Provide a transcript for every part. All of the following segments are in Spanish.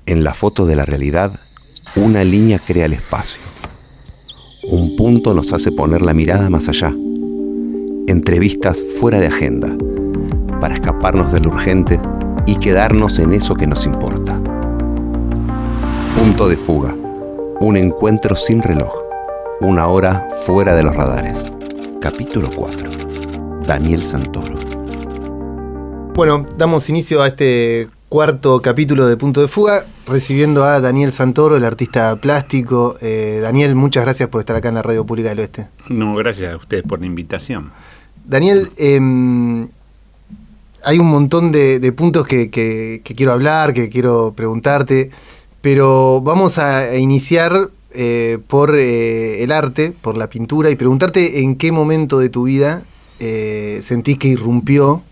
En la foto de la realidad, una línea crea el espacio. Un punto nos hace poner la mirada más allá. Entrevistas fuera de agenda, para escaparnos de lo urgente y quedarnos en eso que nos importa. Punto de fuga. Un encuentro sin reloj. Una hora fuera de los radares. Capítulo 4. Daniel Santoro. Bueno, damos inicio a este cuarto capítulo de Punto de Fuga, recibiendo a Daniel Santoro, el artista plástico. Daniel, muchas gracias por estar acá en la Radio Pública del Oeste. No, gracias a ustedes por la invitación. Daniel, hay un montón de puntos que quiero hablar, que quiero preguntarte, pero vamos a iniciar por el arte, por la pintura, y preguntarte en qué momento de tu vida sentís que irrumpió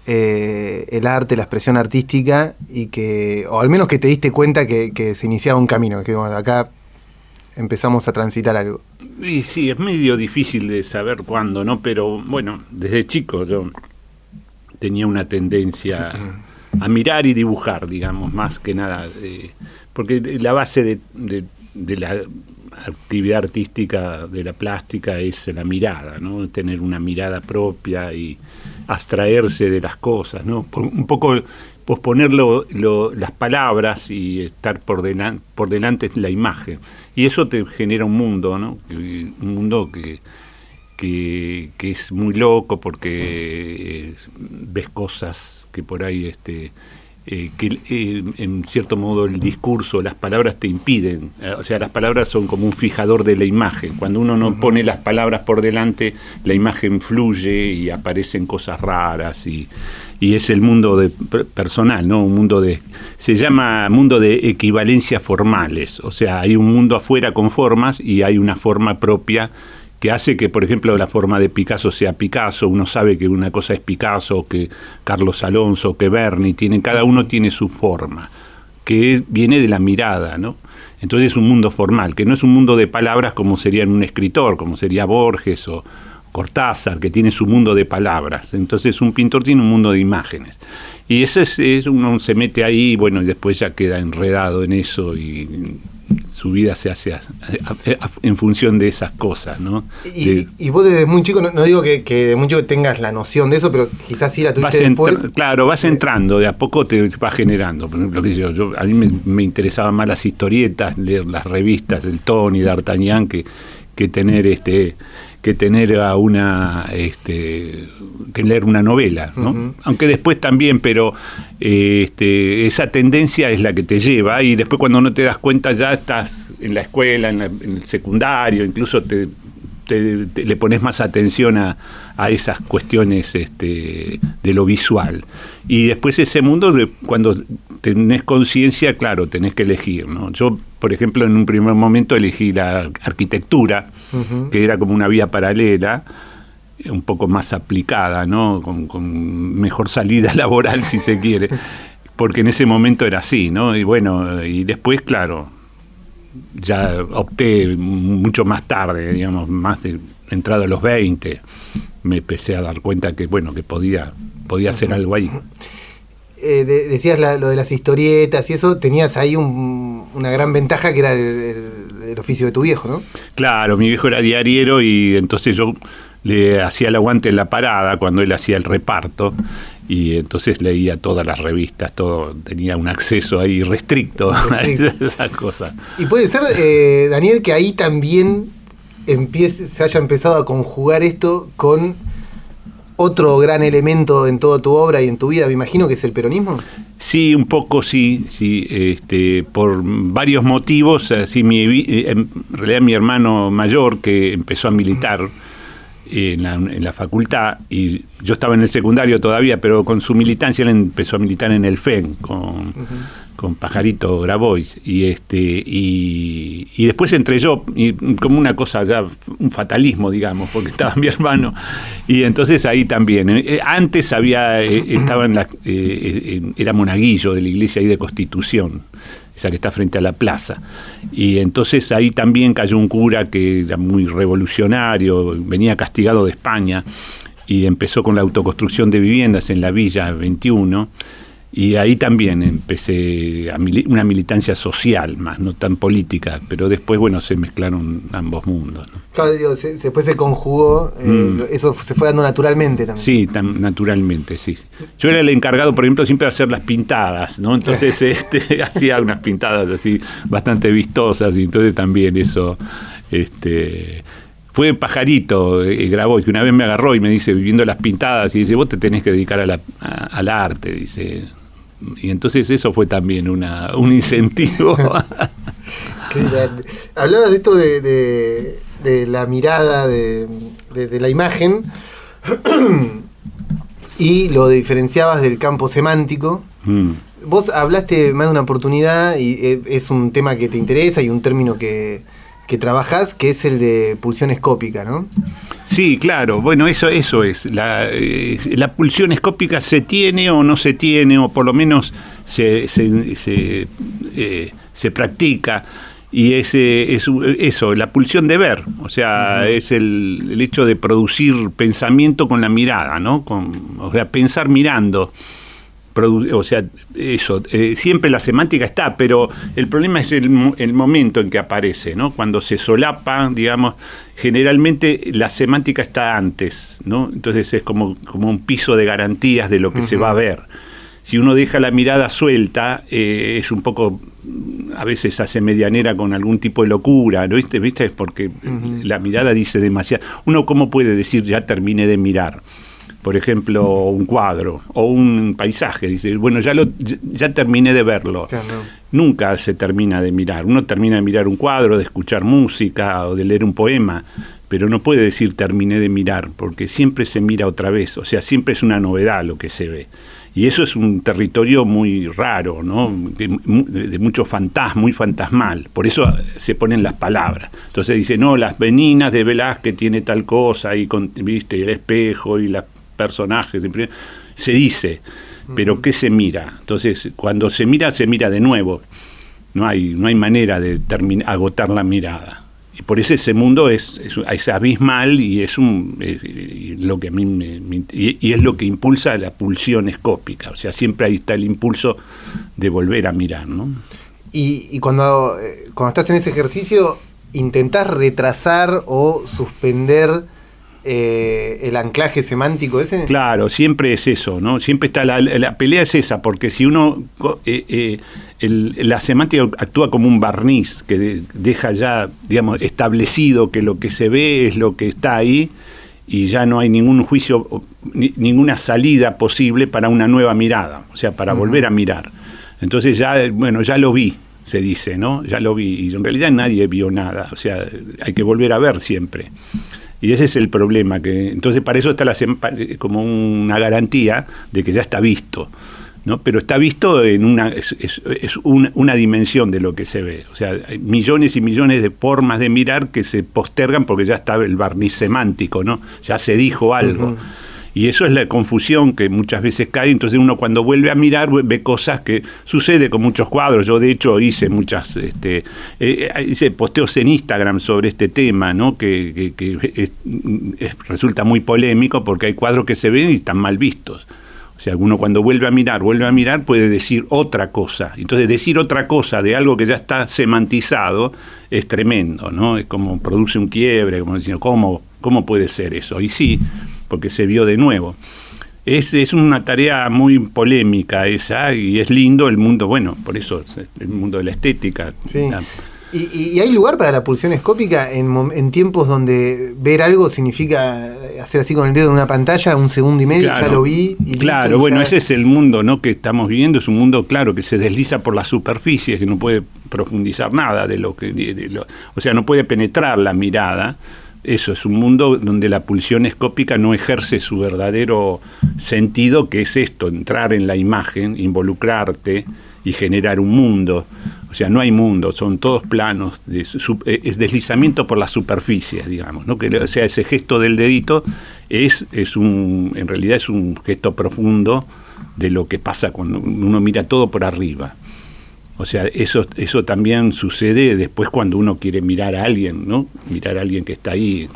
el arte, la expresión artística, y o al menos que te diste cuenta que se iniciaba un camino, que bueno, acá empezamos a transitar algo. Y sí, es medio difícil de saber cuándo, ¿no? Pero bueno, desde chico yo tenía una tendencia a mirar y dibujar, digamos, más que nada, porque la base de la actividad artística, de la plástica, es la mirada, ¿no? Tener una mirada propia y abstraerse de las cosas, ¿no? Un poco posponer las palabras y estar por delante la imagen. Y eso te genera un mundo, ¿no? Un mundo que es muy loco, porque ves cosas que por ahí en cierto modo el discurso, las palabras te impiden, o sea, las palabras son como un fijador de la imagen. Cuando uno no pone las palabras por delante, la imagen fluye y aparecen cosas raras, y es el mundo personal, ¿no? Un mundo se llama mundo de equivalencias formales, o sea, hay un mundo afuera con formas y hay una forma propia que hace que, por ejemplo, la forma de Picasso sea Picasso. Uno sabe que una cosa es Picasso, que Carlos Alonso, que Berni, cada uno tiene su forma, que viene de la mirada, ¿no? Entonces es un mundo formal, que no es un mundo de palabras como sería en un escritor, como sería Borges o Cortázar, que tiene su mundo de palabras. Entonces un pintor tiene un mundo de imágenes. Y uno se mete ahí, bueno, y después ya queda enredado en eso y su vida se hace en función de esas cosas, ¿no? Y vos desde muy chico, no digo que de muy chico tengas la noción de eso, pero quizás sí la tuviste después. Claro, vas entrando, de a poco te vas generando. Por ejemplo, a mí me interesaban más las historietas, leer las revistas del Tony, D'Artagnan, que tener que leer una novela, ¿no? Aunque después también, pero esa tendencia es la que te lleva, y después cuando no te das cuenta ya estás en la escuela, en el secundario, incluso le pones más atención a esas cuestiones de lo visual. Y después ese mundo, cuando tenés conciencia, claro, tenés que elegir, ¿no? Yo, por ejemplo, en un primer momento elegí la arquitectura, que era como una vía paralela, un poco más aplicada, ¿no? Con mejor salida laboral, si se quiere, porque en ese momento era así, ¿no? Y bueno, y después, claro, ya opté mucho más tarde, digamos, más de entrado a los 20, me empecé a dar cuenta que, bueno, que podía hacer algo ahí. Decías lo de las historietas y eso, tenías ahí una gran ventaja, que era el oficio de tu viejo, ¿no? Claro, mi viejo era diariero, y entonces yo le hacía el aguante en la parada cuando él hacía el reparto, y entonces leía todas las revistas, todo, tenía un acceso ahí restricto a esas cosas. Y puede ser, Daniel, que ahí también se haya empezado a conjugar esto con otro gran elemento en toda tu obra y en tu vida, me imagino, que es el peronismo. Sí, un poco sí, por varios motivos. En realidad mi hermano mayor, que empezó a militar en la facultad, y yo estaba en el secundario todavía, pero con su militancia él empezó a militar en el FEN con Pajarito Grabois, y después entré yo, y como una cosa ya, un fatalismo, digamos, porque estaba mi hermano, y entonces ahí también. Antes estaba era monaguillo de la iglesia ahí de Constitución, esa que está frente a la plaza, y entonces ahí también cayó un cura que era muy revolucionario, venía castigado de España, y empezó con la autoconstrucción de viviendas en la Villa 21, Y ahí también empecé una militancia social más, no tan política, pero después, bueno, se mezclaron ambos mundos, ¿no? Claro, digo, después se conjugó, eso se fue dando naturalmente también. Sí, naturalmente, sí. Yo era el encargado, por ejemplo, siempre de hacer las pintadas, ¿no? Entonces hacía unas pintadas así bastante vistosas, y entonces también eso... Fue Pajarito, grabó, que una vez me agarró y me dice, viendo las pintadas, y dice, vos te tenés que dedicar al arte, dice. Y entonces eso fue también un incentivo. Qué grande. Hablabas de esto de la mirada, de la imagen, y lo diferenciabas del campo semántico. Vos hablaste más de una oportunidad, y es un tema que te interesa y un término que trabajás, que es el de pulsión escópica, ¿no? Sí, claro. Bueno, eso es. La pulsión escópica se tiene o no se tiene, o por lo menos se practica. Y es eso, la pulsión de ver. O sea, es el hecho de producir pensamiento con la mirada, ¿no? O sea, pensar mirando. O sea, eso, siempre la semántica está, pero el problema es el momento en que aparece, ¿no? Cuando se solapa, digamos, generalmente la semántica está antes, ¿no? Entonces es como un piso de garantías de lo que se va a ver. Si uno deja la mirada suelta, es un poco, a veces hace medianera con algún tipo de locura, ¿no? ¿Viste? Porque la mirada dice demasiado. Uno, ¿cómo puede decir ya terminé de mirar? Por ejemplo, un cuadro o un paisaje, dice, bueno, ya terminé de verlo. Claro. Nunca se termina de mirar. Uno termina de mirar un cuadro, de escuchar música o de leer un poema, pero no puede decir terminé de mirar, porque siempre se mira otra vez, o sea, siempre es una novedad lo que se ve. Y eso es un territorio muy raro, ¿no? De mucho muy fantasmal. Por eso se ponen las palabras. Entonces dice, no, las Meninas de Velázquez tiene tal cosa, y viste, el espejo y las personajes, se dice, pero ¿qué se mira? Entonces, cuando se mira de nuevo. No hay manera de agotar la mirada. Y por eso ese mundo es abismal, y es lo que a mí y es lo que impulsa la pulsión escópica. O sea, siempre ahí está el impulso de volver a mirar, ¿no? Y cuando estás en ese ejercicio, ¿intentás retrasar o suspender el anclaje semántico ese? Claro, siempre es eso, ¿no? Siempre está la pelea es esa, porque si uno la semántica actúa como un barniz que deja ya, digamos, establecido que lo que se ve es lo que está ahí, y ya no hay ningún juicio, ninguna salida posible para una nueva mirada, o sea, para volver a mirar. Entonces ya lo vi, se dice, ¿no? Ya lo vi, y en realidad nadie vio nada, o sea, hay que volver a ver siempre. Y ese es el problema, que entonces para eso está como una garantía de que ya está visto, ¿no? Pero está visto en una dimensión de lo que se ve. O sea, hay millones y millones de formas de mirar que se postergan porque ya está el barniz semántico, ¿no? Ya se dijo algo. Y eso es la confusión que muchas veces cae. Entonces uno, cuando vuelve a mirar, ve cosas que sucede con muchos cuadros. Yo de hecho hice muchas hice posteos en Instagram sobre este tema, ¿no? Que resulta muy polémico, porque hay cuadros que se ven y están mal vistos. O sea, uno cuando vuelve a mirar puede decir otra cosa. Entonces decir otra cosa de algo que ya está semantizado es tremendo, ¿no? Es como produce un quiebre, como diciendo, ¿cómo puede ser eso? Y sí, porque se vio de nuevo. Es una tarea muy polémica esa, y es lindo el mundo, bueno, por eso es el mundo de la estética. Sí. ¿Y hay lugar para la pulsión escópica en tiempos donde ver algo significa hacer así con el dedo en una pantalla, 1 segundo y medio, claro, ya lo vi? Y claro, listo, bueno, ese es el mundo, ¿no?, que estamos viviendo. Es un mundo, claro, que se desliza por las superficies, que no puede profundizar nada o sea, no puede penetrar la mirada. Eso es un mundo donde la pulsión escópica no ejerce su verdadero sentido, que es esto, entrar en la imagen, involucrarte y generar un mundo. O sea, no hay mundo, son todos planos, es deslizamiento por las superficies, digamos, ¿no? O sea, ese gesto del dedito en realidad es un gesto profundo de lo que pasa cuando uno mira todo por arriba. O sea, eso también sucede después cuando uno quiere mirar a alguien, ¿no? Mirar a alguien que está ahí.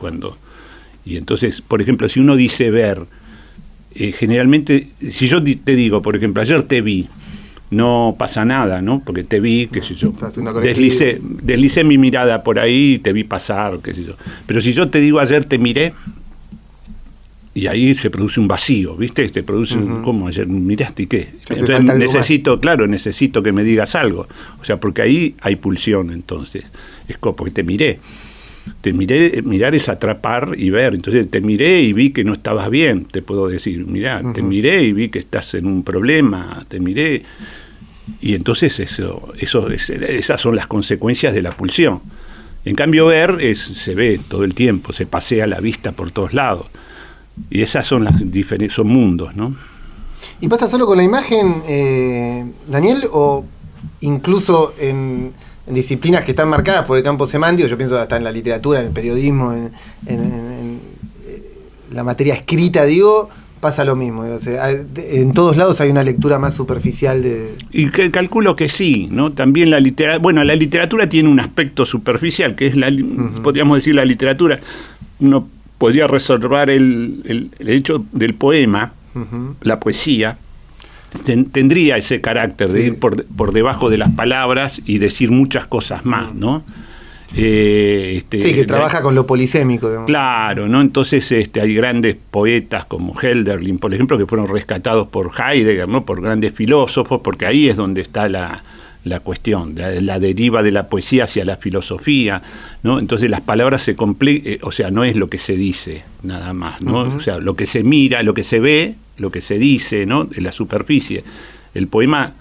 Y entonces, por ejemplo, si uno dice ver, generalmente, si yo te digo, por ejemplo, ayer te vi, no pasa nada, ¿no? Porque te vi, qué sé yo, deslicé mi mirada por ahí, te vi pasar, qué sé yo. Pero si yo te digo ayer te miré, y ahí se produce un vacío, ¿viste? Se produce ¿cómo ayer miraste y qué? Entonces necesito que me digas algo. O sea, porque ahí hay pulsión, entonces. Es como porque te miré. Mirar es atrapar y ver. Entonces te miré y vi que no estabas bien, te puedo decir. Mirá, te miré y vi que estás en un problema, te miré. Y entonces esas son las consecuencias de la pulsión. En cambio, ver se ve todo el tiempo, se pasea la vista por todos lados. Y esas son son mundos, ¿no? ¿Y pasa solo con la imagen, Daniel, o incluso en disciplinas que están marcadas por el campo semántico? Yo pienso hasta en la literatura, en el periodismo, en la materia escrita, digo, pasa lo mismo. O sea, en todos lados hay una lectura más superficial de... Y calculo que sí, ¿no? También la literatura tiene un aspecto superficial, que es podríamos decir la literatura. Uno podría reservar el hecho del poema, la poesía, tendría ese carácter de ir por debajo de las palabras y decir muchas cosas más, ¿no? Que trabaja con lo polisémico, digamos. Claro, ¿no? Entonces hay grandes poetas como Hölderlin, por ejemplo, que fueron rescatados por Heidegger, ¿no? Por grandes filósofos, porque ahí es donde está la cuestión, la deriva de la poesía hacia la filosofía, ¿no? Entonces las palabras se complican, o sea, no es lo que se dice nada más, ¿no? O sea, lo que se mira, lo que se ve, lo que se dice, ¿no? En la superficie. El poema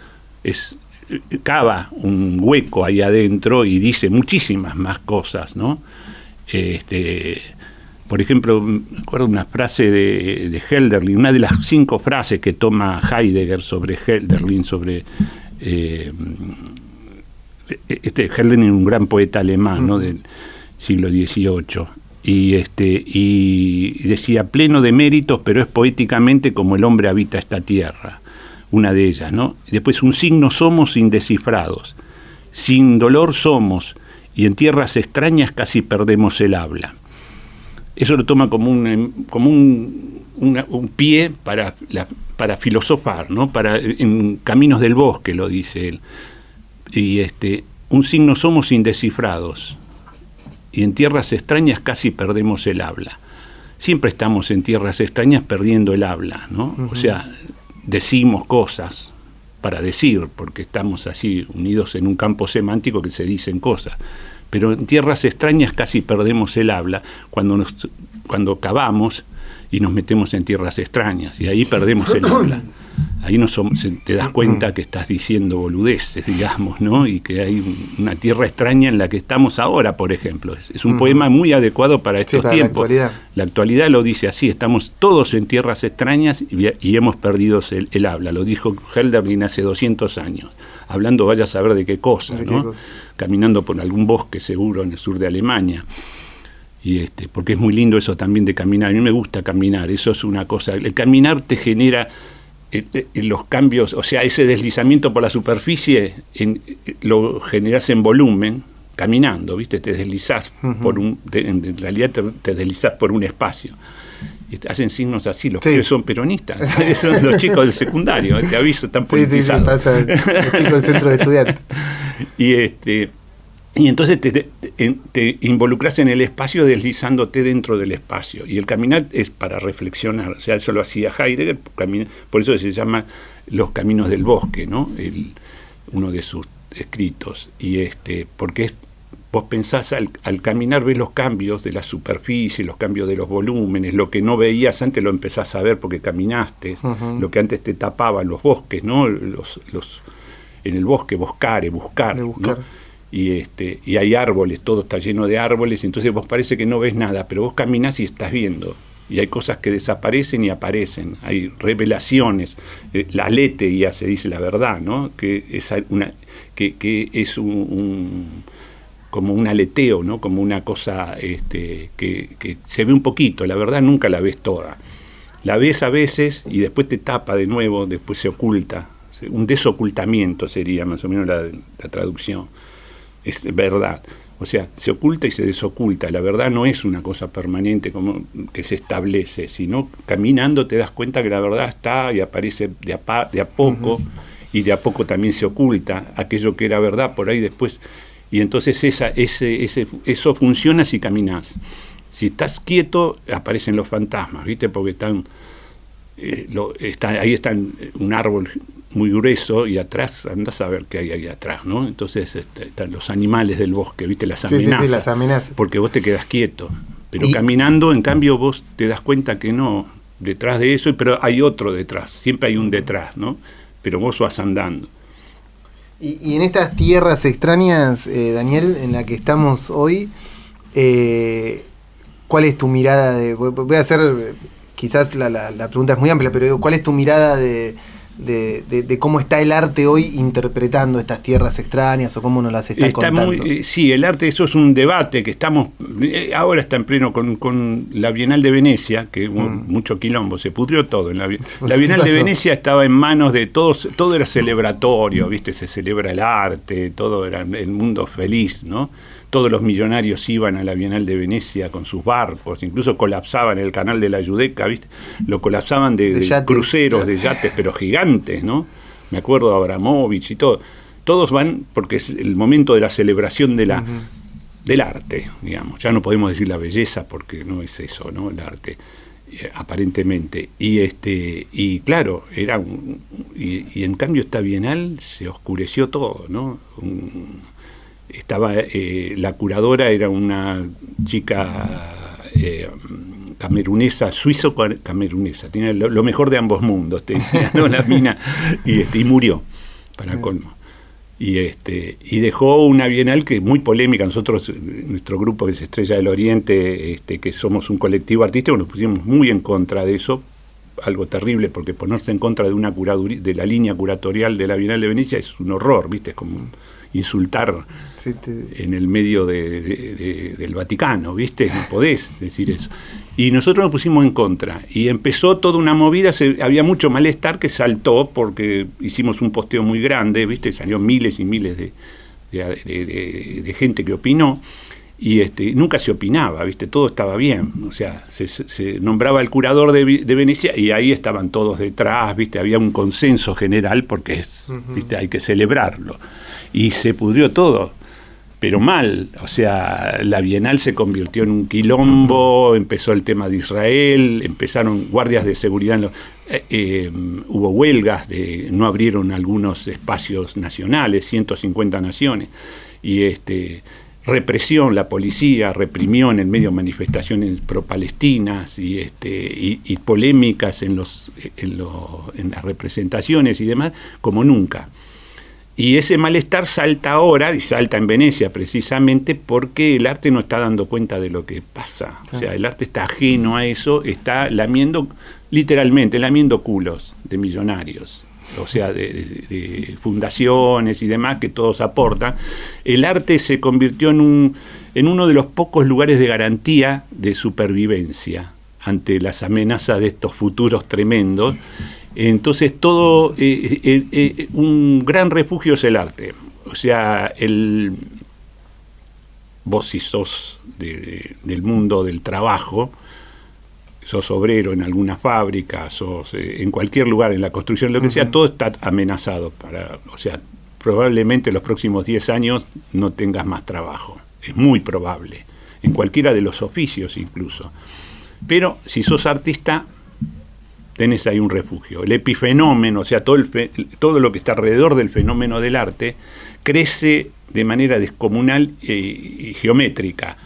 cava un hueco ahí adentro y dice muchísimas más cosas, ¿no? Por ejemplo, me acuerdo una frase de Hölderlin, una de las 5 frases que toma Heidegger sobre Hölderlin, sobre Hölderlin, un gran poeta alemán, ¿no? Del siglo XVIII, y decía: pleno de méritos, pero es poéticamente como el hombre habita esta tierra. Una de ellas, ¿no? Y después: un signo somos indescifrados, sin dolor somos, y en tierras extrañas casi perdemos el habla. Eso lo toma como un pie para filosofar, ¿no? En Caminos del Bosque lo dice él. Y un signo somos indescifrados, y en tierras extrañas casi perdemos el habla. Siempre estamos en tierras extrañas perdiendo el habla, ¿no? O sea, decimos cosas para decir, porque estamos así unidos en un campo semántico que se dicen cosas. Pero en tierras extrañas casi perdemos el habla cuando cavamos y nos metemos en tierras extrañas, y ahí perdemos el habla. Ahí te das cuenta que estás diciendo boludeces, digamos, ¿no? Y que hay una tierra extraña en la que estamos ahora, por ejemplo. Es un poema muy adecuado para estos tiempos. La actualidad lo dice así: estamos todos en tierras extrañas y hemos perdido el habla. Lo dijo Hölderlin hace 200 años, hablando vaya a saber de qué cosa, ¿no? Caminando por algún bosque seguro en el sur de Alemania. Y porque es muy lindo eso también de caminar. A mí me gusta caminar, eso es una cosa. El caminar te genera los cambios, o sea, ese deslizamiento por la superficie lo generas en volumen caminando, ¿viste? Te deslizás en realidad te deslizás por un espacio. Y te hacen signos así, los que son peronistas. Son los chicos del secundario, te aviso, están politizados. Sí, pasa los chicos del centro de estudiantes. Y entonces te involucras en el espacio deslizándote dentro del espacio. Y el caminar es para reflexionar. O sea, eso lo hacía Heidegger, por eso se llama Los Caminos del Bosque, ¿no? Uno de sus escritos. Y porque vos pensás, al caminar ves los cambios de la superficie, los cambios de los volúmenes, lo que no veías antes lo empezás a ver porque caminaste, lo que antes te tapaban los bosques, ¿no? En el bosque, buscar, ¿no? Y hay árboles, todo está lleno de árboles, entonces vos parece que no ves nada, pero vos caminás y estás viendo. Y hay cosas que desaparecen y aparecen, hay revelaciones. La aletheia, se dice la verdad, ¿no? Que es como un aleteo, ¿no? Como una cosa que se ve un poquito, la verdad nunca la ves toda. La ves a veces y después te tapa de nuevo, después se oculta. Un desocultamiento sería más o menos la traducción. Es verdad. O sea, se oculta y se desoculta. La verdad no es una cosa permanente como que se establece, sino caminando te das cuenta que la verdad está y aparece de a poco, y de a poco también se oculta aquello que era verdad por ahí después. Y entonces eso funciona si caminás. Si estás quieto, aparecen los fantasmas, ¿viste? Porque ahí está un árbol muy grueso y atrás andás a ver qué hay ahí atrás, ¿no? Entonces están los animales del bosque, ¿viste? Las amenazas. Sí, las amenazas. Porque vos te quedás quieto. Pero caminando, en cambio, vos te das cuenta que no, detrás de eso, pero hay otro detrás. Siempre hay un detrás, ¿no? Pero vos vas andando. Y en estas tierras extrañas, Daniel, en la que estamos hoy, ¿cuál es tu mirada voy a hacer, quizás la pregunta es muy amplia, pero ¿cuál es tu mirada de cómo está el arte hoy interpretando estas tierras extrañas o cómo nos las está contando? Sí, el arte, eso es un debate que estamos, ahora está en pleno con la Bienal de Venecia, que hubo mucho quilombo, se pudrió todo. La Bienal de Venecia estaba en manos de todos, todo era celebratorio, ¿viste? Se celebra el arte, todo era el mundo feliz, ¿no? Todos los millonarios iban a la Bienal de Venecia con sus barcos, incluso colapsaban el canal de la Giudecca, ¿viste? Lo colapsaban de yates, cruceros, de yates, pero gigantes, ¿no? Me acuerdo de Abramovich y todo. Todos van porque es el momento de la celebración de del arte, digamos. Ya no podemos decir la belleza porque no es eso, ¿no? El arte, aparentemente. Y claro, y en cambio esta Bienal se oscureció todo, ¿no? Estaba la curadora era una chica camerunesa, suizo-camerunesa, tenía lo mejor de ambos mundos, tenía una mina y murió, para colmo. Y dejó una bienal que es muy polémica. Nosotros, nuestro grupo que es Estrella del Oriente, que somos un colectivo artístico, nos pusimos muy en contra de eso, algo terrible, porque ponerse en contra de una de la línea curatorial de la Bienal de Venecia es un horror, ¿viste? Es como insultar en el medio del Vaticano, ¿viste? No podés decir eso. Y nosotros nos pusimos en contra, y empezó toda una movida, había mucho malestar que saltó, porque hicimos un posteo muy grande, ¿viste? Salió miles y miles de gente que opinó, y nunca se opinaba, ¿viste? Todo estaba bien, o sea, se nombraba el curador de Venecia y ahí estaban todos detrás, ¿viste? Había un consenso general porque ¿viste? Hay que celebrarlo. Y se pudrió todo, pero mal, o sea, la Bienal se convirtió en un quilombo, empezó el tema de Israel, empezaron guardias de seguridad, hubo huelgas, no abrieron algunos espacios nacionales, 150 naciones, y represión, la policía reprimió en el medio manifestaciones pro-palestinas y polémicas en las representaciones y demás, como nunca. Y ese malestar salta ahora, y salta en Venecia precisamente porque el arte no está dando cuenta de lo que pasa. O sea, el arte está ajeno a eso, está literalmente lamiendo culos de millonarios, o sea, de fundaciones y demás que todos aportan. El arte se convirtió en uno de los pocos lugares de garantía de supervivencia ante las amenazas de estos futuros tremendos. Entonces todo, un gran refugio es el arte. O sea, vos si sos del mundo del trabajo, sos obrero en alguna fábrica, sos en cualquier lugar, en la construcción, lo que sea, todo está amenazado. O sea, probablemente en los próximos 10 años no tengas más trabajo. Es muy probable, en cualquiera de los oficios incluso. Pero si sos artista, tenés ahí un refugio. El epifenómeno, o sea, todo lo que está alrededor del fenómeno del arte, crece de manera descomunal y geométrica.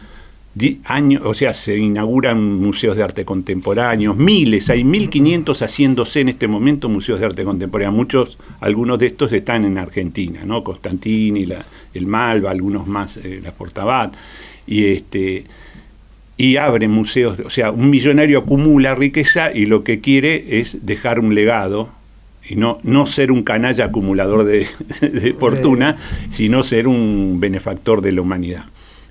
O sea, se inauguran museos de arte contemporáneo, hay 1.500 haciéndose en este momento museos de arte contemporáneo. Algunos de estos están en Argentina, ¿no? Constantini, el Malva, algunos más, la Portabat, y abre museos, o sea, un millonario acumula riqueza y lo que quiere es dejar un legado y no ser un canalla acumulador de fortuna, sino ser un benefactor de la humanidad.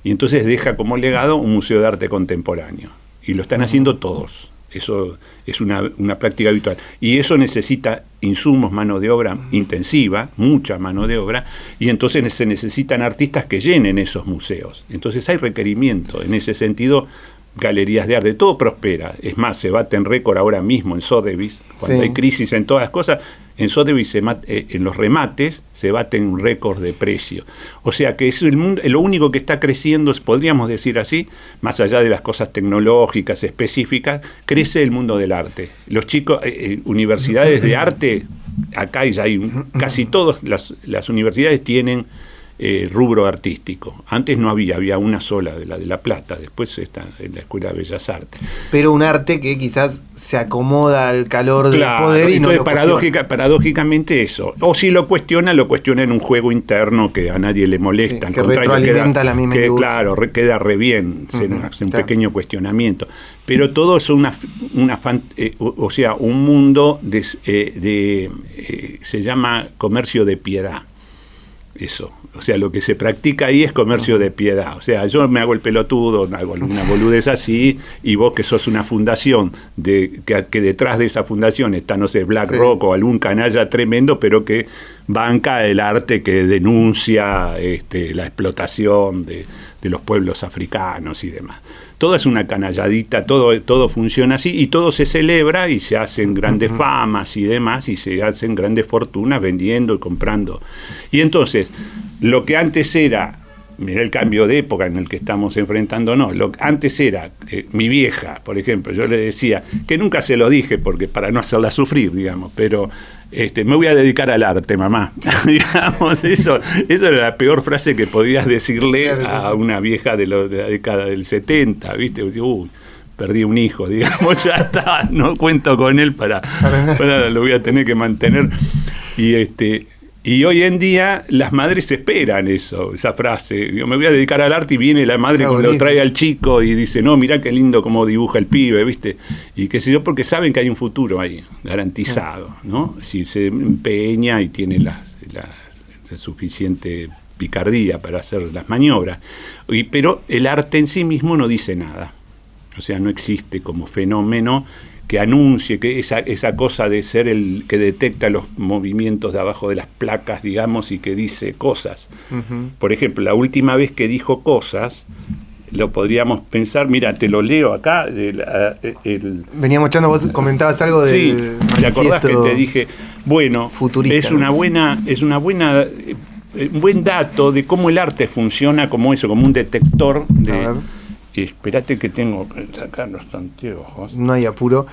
Y entonces deja como legado un museo de arte contemporáneo. Y lo están haciendo todos. Eso es una práctica habitual. Y eso necesita insumos, mano de obra intensiva, mucha mano de obra, y entonces se necesitan artistas que llenen esos museos. Entonces hay requerimiento. En ese sentido, galerías de arte, todo prospera. Es más, se baten récord ahora mismo en Sotheby's, cuando hay crisis en todas las cosas. En Sotheby's, en los remates, se baten un récord de precio. O sea que es el mundo, lo único que está creciendo, podríamos decir así, más allá de las cosas tecnológicas específicas, crece el mundo del arte. Los chicos, universidades de arte, acá hay casi todas las universidades tienen rubro artístico. Antes no había una sola, de La Plata, después está en la Escuela de Bellas Artes. Pero un arte que quizás se acomoda al calor del poder y no lo paradójicamente eso. O si lo cuestiona en un juego interno que a nadie le molesta. Sí, que retroalimenta la misma industria. Claro, queda re bien, se hace un pequeño cuestionamiento. Pero todo es un mundo se llama comercio de piedad. Eso. O sea, lo que se practica ahí es comercio de piedad. O sea, yo me hago el pelotudo, hago alguna boludez así, y vos que sos una fundación, que detrás de esa fundación está, no sé, BlackRock o algún canalla tremendo, pero que banca el arte que denuncia la explotación de los pueblos africanos y demás. Todo es una canalladita, todo funciona así, y todo se celebra y se hacen grandes famas y demás, y se hacen grandes fortunas vendiendo y comprando. Y entonces, lo que antes era, mira el cambio de época en el que estamos enfrentándonos, lo que antes era, mi vieja, por ejemplo, yo le decía, que nunca se lo dije porque para no hacerla sufrir, digamos, pero me voy a dedicar al arte, mamá. Digamos, eso era la peor frase que podrías decirle a una vieja de la década del 70, ¿viste? Uy, perdí un hijo, digamos, ya está, no cuento con él para lo voy a tener que mantener. Y hoy en día las madres esperan esa frase. Digo, me voy a dedicar al arte, y viene la madre cuando lo trae al chico y dice, no, mirá qué lindo cómo dibuja el pibe, ¿viste? Y qué sé yo, porque saben que hay un futuro ahí, garantizado, ¿no? Si se empeña y tiene la suficiente picardía para hacer las maniobras. Pero el arte en sí mismo no dice nada. O sea, no existe como fenómeno que anuncie, que esa cosa de ser el que detecta los movimientos de abajo de las placas, digamos, y que dice cosas. Por ejemplo, la última vez que dijo cosas, lo podríamos pensar, mira, te lo leo acá. Veníamos echando, vos comentabas algo del manifiesto. ¿Te acordás que te dije? Bueno, futurista, es una buena un buen dato de cómo el arte funciona como un detector de... Espérate que tengo que sacar los anteojos. No hay apuro.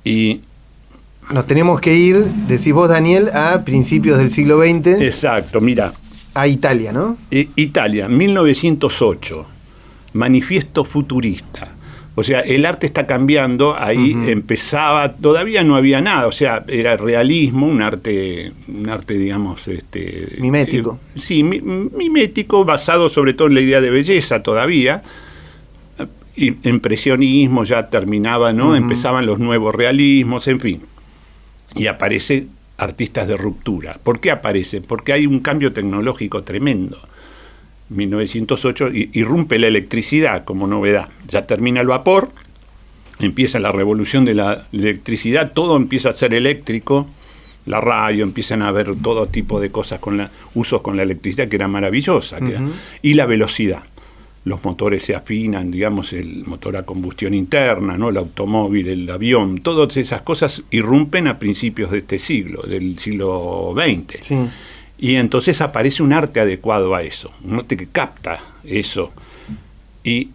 Y nos tenemos que ir, decís vos, Daniel, a principios del siglo XX. Exacto, mira. A Italia, ¿no? Italia, 1908. Manifiesto futurista. O sea, el arte está cambiando, ahí empezaba, todavía no había nada, o sea, era realismo, un arte digamos, mimético. Mimético, basado sobre todo en la idea de belleza todavía. Impresionismo ya terminaba, ¿no? Empezaban los nuevos realismos, en fin. Y aparecen artistas de ruptura. ¿Por qué aparecen? Porque hay un cambio tecnológico tremendo. 1908 irrumpe la electricidad como novedad. Ya termina el vapor, empieza la revolución de la electricidad, todo empieza a ser eléctrico, la radio, empiezan a haber todo tipo de cosas usos con la electricidad que era maravillosa. Y la velocidad. Los motores se afinan, digamos, el motor a combustión interna, ¿no? El automóvil, el avión, todas esas cosas irrumpen a principios de este siglo, del siglo XX. Sí. Y entonces aparece un arte adecuado a eso, un arte que capta eso. Y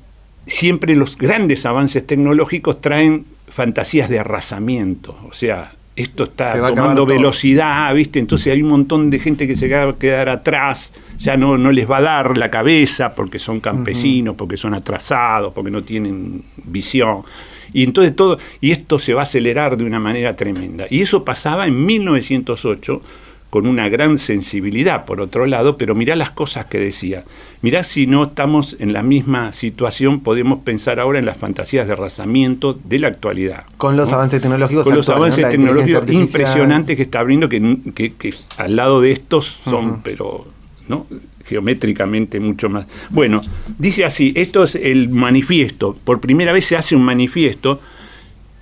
siempre los grandes avances tecnológicos traen fantasías de arrasamiento. O sea, esto está tomando velocidad, ¿viste? Entonces hay un montón de gente que se va a quedar atrás, ya no les va a dar la cabeza porque son campesinos, porque son atrasados, porque no tienen visión. Y entonces esto se va a acelerar de una manera tremenda. Y eso pasaba en 1908, con una gran sensibilidad, por otro lado, pero mirá las cosas que decía. Mirá si no estamos en la misma situación, podemos pensar ahora en las fantasías de arrasamiento de la actualidad. Con los avances tecnológicos actuales. Con los avances tecnológicos impresionantes que está abriendo, que al lado de estos son, pero ¿no? Geométricamente mucho más. Bueno, dice así, esto es el manifiesto. Por primera vez se hace un manifiesto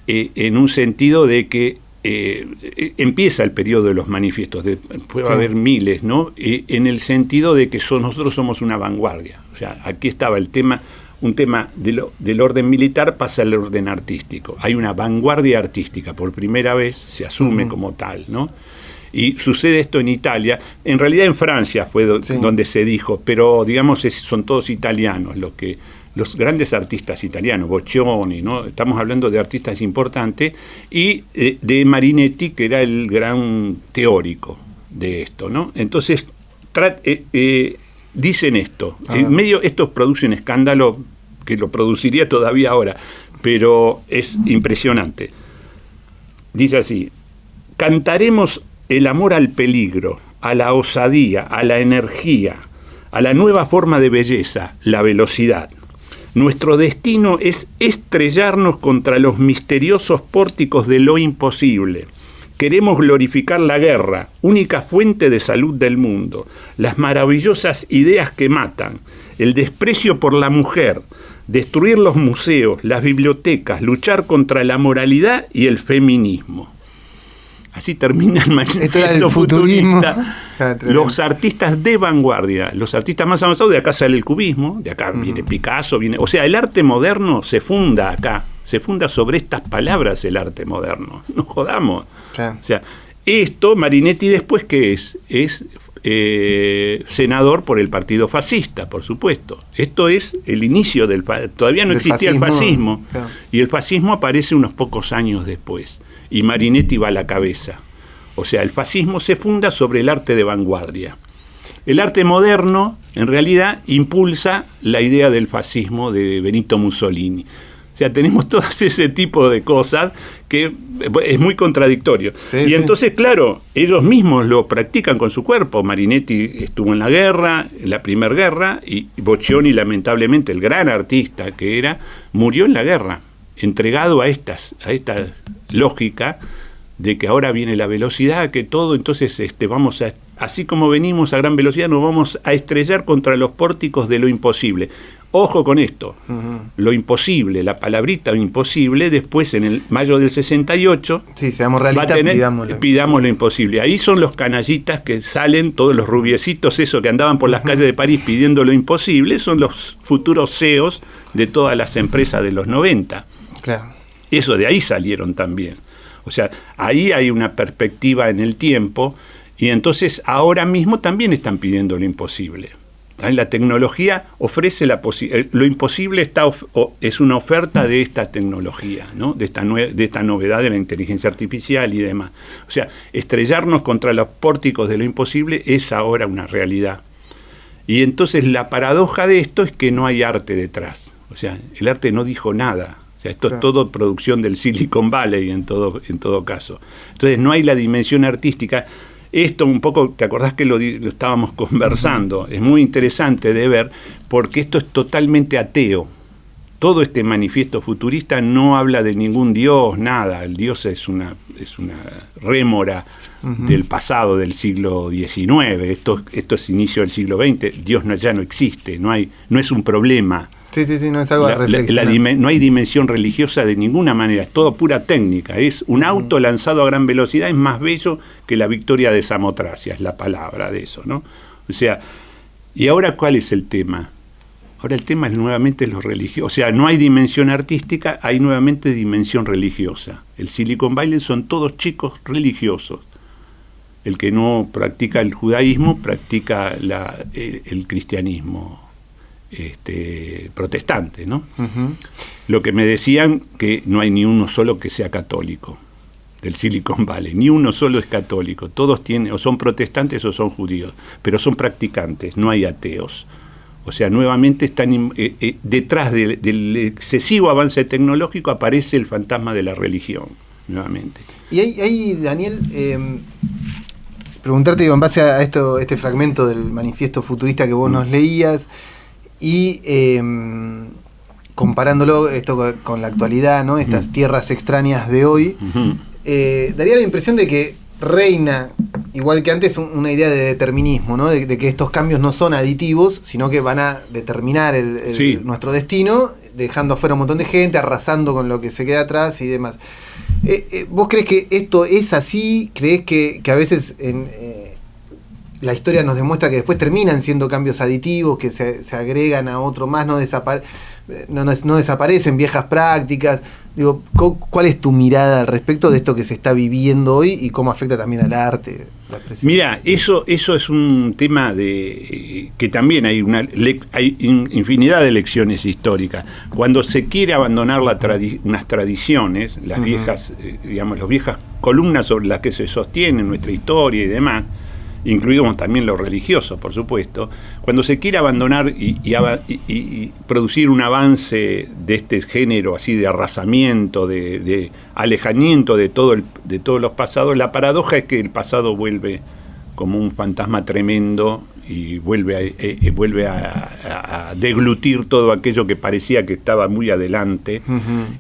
en un sentido de que empieza el periodo de los manifiestos, puede haber miles, ¿no? En el sentido de que nosotros somos una vanguardia. O sea, aquí estaba el tema, un tema del orden militar pasa al orden artístico. Hay una vanguardia artística, por primera vez se asume como tal, ¿no? Y sucede esto en Italia, en realidad en Francia fue donde se dijo, pero digamos son todos italianos los grandes artistas italianos, Boccioni, ¿no? Estamos hablando de artistas importantes, y de Marinetti, que era el gran teórico de esto, ¿no? Entonces, dicen esto. En medio, esto produce un escándalo que lo produciría todavía ahora, pero es impresionante. Dice así: cantaremos el amor al peligro, a la osadía, a la energía, a la nueva forma de belleza, la velocidad. Nuestro destino es estrellarnos contra los misteriosos pórticos de lo imposible. Queremos glorificar la guerra, única fuente de salud del mundo, las maravillosas ideas que matan, el desprecio por la mujer, destruir los museos, las bibliotecas, luchar contra la moralidad y el feminismo. Así termina el manifiesto futurista. Los artistas de vanguardia, los artistas más avanzados, de acá sale el cubismo, de acá viene Picasso, o sea, el arte moderno se funda acá, se funda sobre estas palabras el arte moderno, no jodamos. O sea, esto, Marinetti después, ¿qué es? Es senador por el partido fascista, por supuesto. Esto es el inicio todavía no existía el fascismo, y el fascismo aparece unos pocos años después. Y Marinetti va a la cabeza. O sea, el fascismo se funda sobre el arte de vanguardia. El arte moderno, en realidad, impulsa la idea del fascismo de Benito Mussolini. O sea, tenemos todo ese tipo de cosas que es muy contradictorio. Y entonces, claro, ellos mismos lo practican con su cuerpo. Marinetti estuvo en la guerra, en la Primera Guerra, y Boccioni, lamentablemente, el gran artista que era, murió en la guerra, entregado a esta lógica de que ahora viene la velocidad, que todo, entonces vamos a, así como venimos a gran velocidad, nos vamos a estrellar contra los pórticos de lo imposible. Ojo con esto, lo imposible, la palabrita imposible, después en el mayo del 68, seamos realistas, pidamos lo imposible. Ahí son los canallitas que salen, todos los rubiecitos, esos que andaban por las calles de París pidiendo lo imposible, son los futuros CEOs de todas las empresas de los 90. Claro. Eso de ahí salieron también. O sea, ahí hay una perspectiva en el tiempo, y entonces ahora mismo también están pidiendo lo imposible. La tecnología ofrece lo imposible es una oferta de esta tecnología, ¿no? de esta novedad de la inteligencia artificial y demás. O sea, estrellarnos contra los pórticos de lo imposible es ahora una realidad. Y entonces la paradoja de esto es que no hay arte detrás. O sea, el arte no dijo nada. O sea, esto es todo producción del Silicon Valley en todo caso. Entonces no hay la dimensión artística. Esto un poco, ¿te acordás que lo estábamos conversando? Es muy interesante de ver, porque esto es totalmente ateo. Todo este manifiesto futurista no habla de ningún dios, nada. El dios es una rémora del pasado, del siglo XIX. Esto es inicio del siglo XX. Dios ya no existe, no es un problema. Sí, no es algo de reflexión. No hay dimensión religiosa de ninguna manera, es todo pura técnica. Es un auto lanzado a gran velocidad, es más bello que la victoria de Samotracia, es la palabra de eso, ¿no? O sea, ¿y ahora cuál es el tema? Ahora el tema es nuevamente lo religioso. O sea, no hay dimensión artística, hay nuevamente dimensión religiosa. El Silicon Valley son todos chicos religiosos. El que no practica el judaísmo, practica el cristianismo protestante, ¿no? Lo que me decían, que no hay ni uno solo que sea católico del Silicon Valley, ni uno solo es católico, todos tienen, o son protestantes o son judíos, pero son practicantes, no hay ateos. O sea, nuevamente están detrás del excesivo avance tecnológico aparece el fantasma de la religión, nuevamente. Y ahí Daniel, preguntarte, en base a este fragmento del manifiesto futurista que vos nos leías, y comparándolo esto con la actualidad, ¿no? Estas tierras extrañas de hoy, daría la impresión de que reina, igual que antes, una idea de determinismo, ¿no? De que estos cambios no son aditivos, sino que van a determinar nuestro destino, dejando afuera un montón de gente, arrasando con lo que se queda atrás y demás. ¿Vos crees que esto es así? ¿Crees que a veces la historia nos demuestra que después terminan siendo cambios aditivos, que se agregan a otro más, no desaparecen viejas prácticas? Digo, ¿cuál es tu mirada al respecto de esto que se está viviendo hoy y cómo afecta también al arte, la expresión? Mira, eso es un tema que también hay infinidad de lecciones históricas. Cuando se quiere abandonar unas tradiciones, las viejas, las viejas columnas sobre las que se sostiene nuestra historia y demás, incluidos también lo religioso, por supuesto, cuando se quiere abandonar y producir un avance de este género así de arrasamiento, de alejamiento de todos los pasados, la paradoja es que el pasado vuelve como un fantasma tremendo y vuelve a deglutir todo aquello que parecía que estaba muy adelante.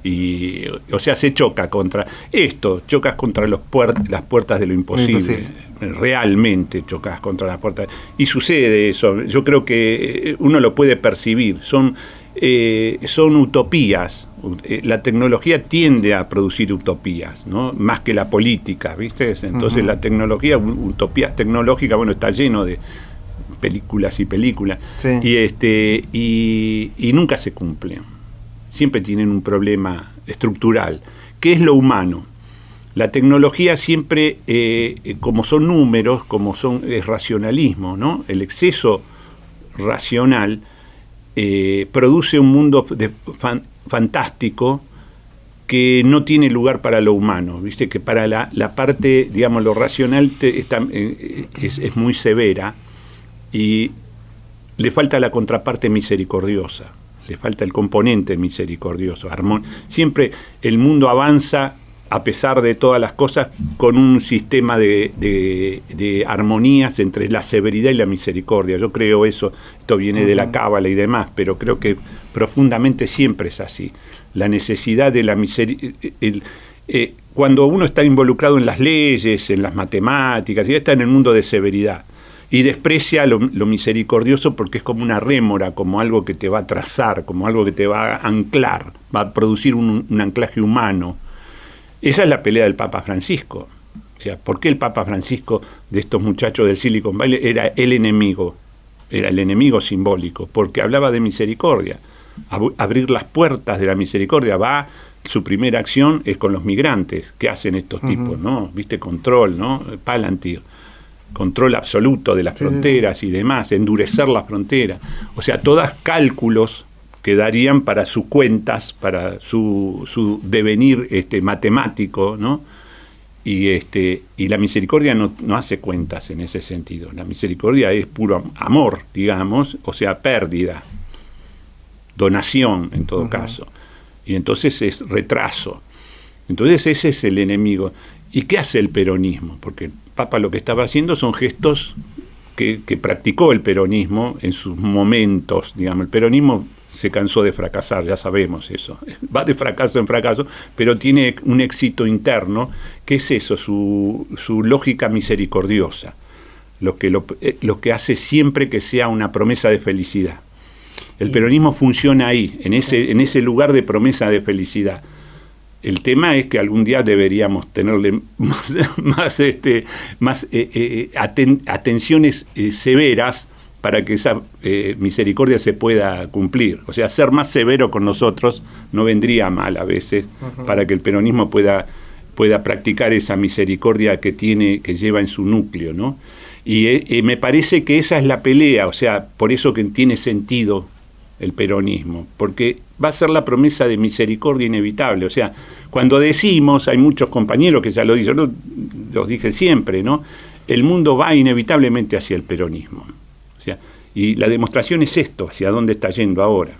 Y, o sea, se choca contra esto, chocas contra las puertas de lo imposible. Realmente chocas contra las puertas. Y sucede eso. Yo creo que uno lo puede percibir. Son utopías. La tecnología tiende a producir utopías, ¿no? Más que la política, ¿viste? Entonces la tecnología, utopías tecnológicas, bueno, está lleno de películas y películas. Sí. Y nunca se cumplen. Siempre tienen un problema estructural. ¿Qué es lo humano? La tecnología siempre, como son números, es racionalismo, ¿no? El exceso racional produce un mundo fantástico que no tiene lugar para lo humano, ¿viste? Que para la parte, digamos, lo racional es muy severa y le falta la contraparte misericordiosa, le falta el componente misericordioso. Siempre el mundo avanza a pesar de todas las cosas, con un sistema de armonías entre la severidad y la misericordia. Yo creo eso, esto viene de la cábala y demás, pero creo que profundamente siempre es así. La necesidad de la misericordia. Cuando uno está involucrado en las leyes, en las matemáticas, ya está en el mundo de severidad, y desprecia lo misericordioso porque es como una rémora, como algo que te va a trazar, como algo que te va a anclar, va a producir un anclaje humano. Esa es la pelea del Papa Francisco. O sea, ¿por qué el Papa Francisco de estos muchachos del Silicon Valley era el enemigo? Era el enemigo simbólico, porque hablaba de misericordia, abrir las puertas de la misericordia. Su primera acción es con los migrantes. ¿Qué hacen estos tipos? ¿No? ¿Viste? Control, ¿no? Palantir. Control absoluto de las fronteras y demás, endurecer las fronteras. O sea, todas cálculos que darían para sus cuentas, para su devenir matemático, ¿no? Y la misericordia no hace cuentas en ese sentido. La misericordia es puro amor, digamos, o sea, pérdida, donación en todo caso. Y entonces es retraso. Entonces ese es el enemigo. ¿Y qué hace el peronismo? Porque el Papa lo que estaba haciendo son gestos que practicó el peronismo en sus momentos, digamos. El peronismo se cansó de fracasar, ya sabemos eso. Va de fracaso en fracaso, pero tiene un éxito interno, que es eso, su lógica misericordiosa, lo que hace siempre que sea una promesa de felicidad. El peronismo funciona ahí, en ese lugar de promesa de felicidad. El tema es que algún día deberíamos tenerle más atenciones severas para que esa misericordia se pueda cumplir. O sea, ser más severo con nosotros no vendría mal a veces, para que el peronismo pueda practicar esa misericordia que lleva en su núcleo, ¿no? Y me parece que esa es la pelea, o sea, por eso que tiene sentido el peronismo, porque va a ser la promesa de misericordia inevitable. O sea, cuando decimos, hay muchos compañeros que ya lo dicen, yo los dije siempre, ¿no? El mundo va inevitablemente hacia el peronismo. O sea, y la demostración es esto, hacia dónde está yendo ahora.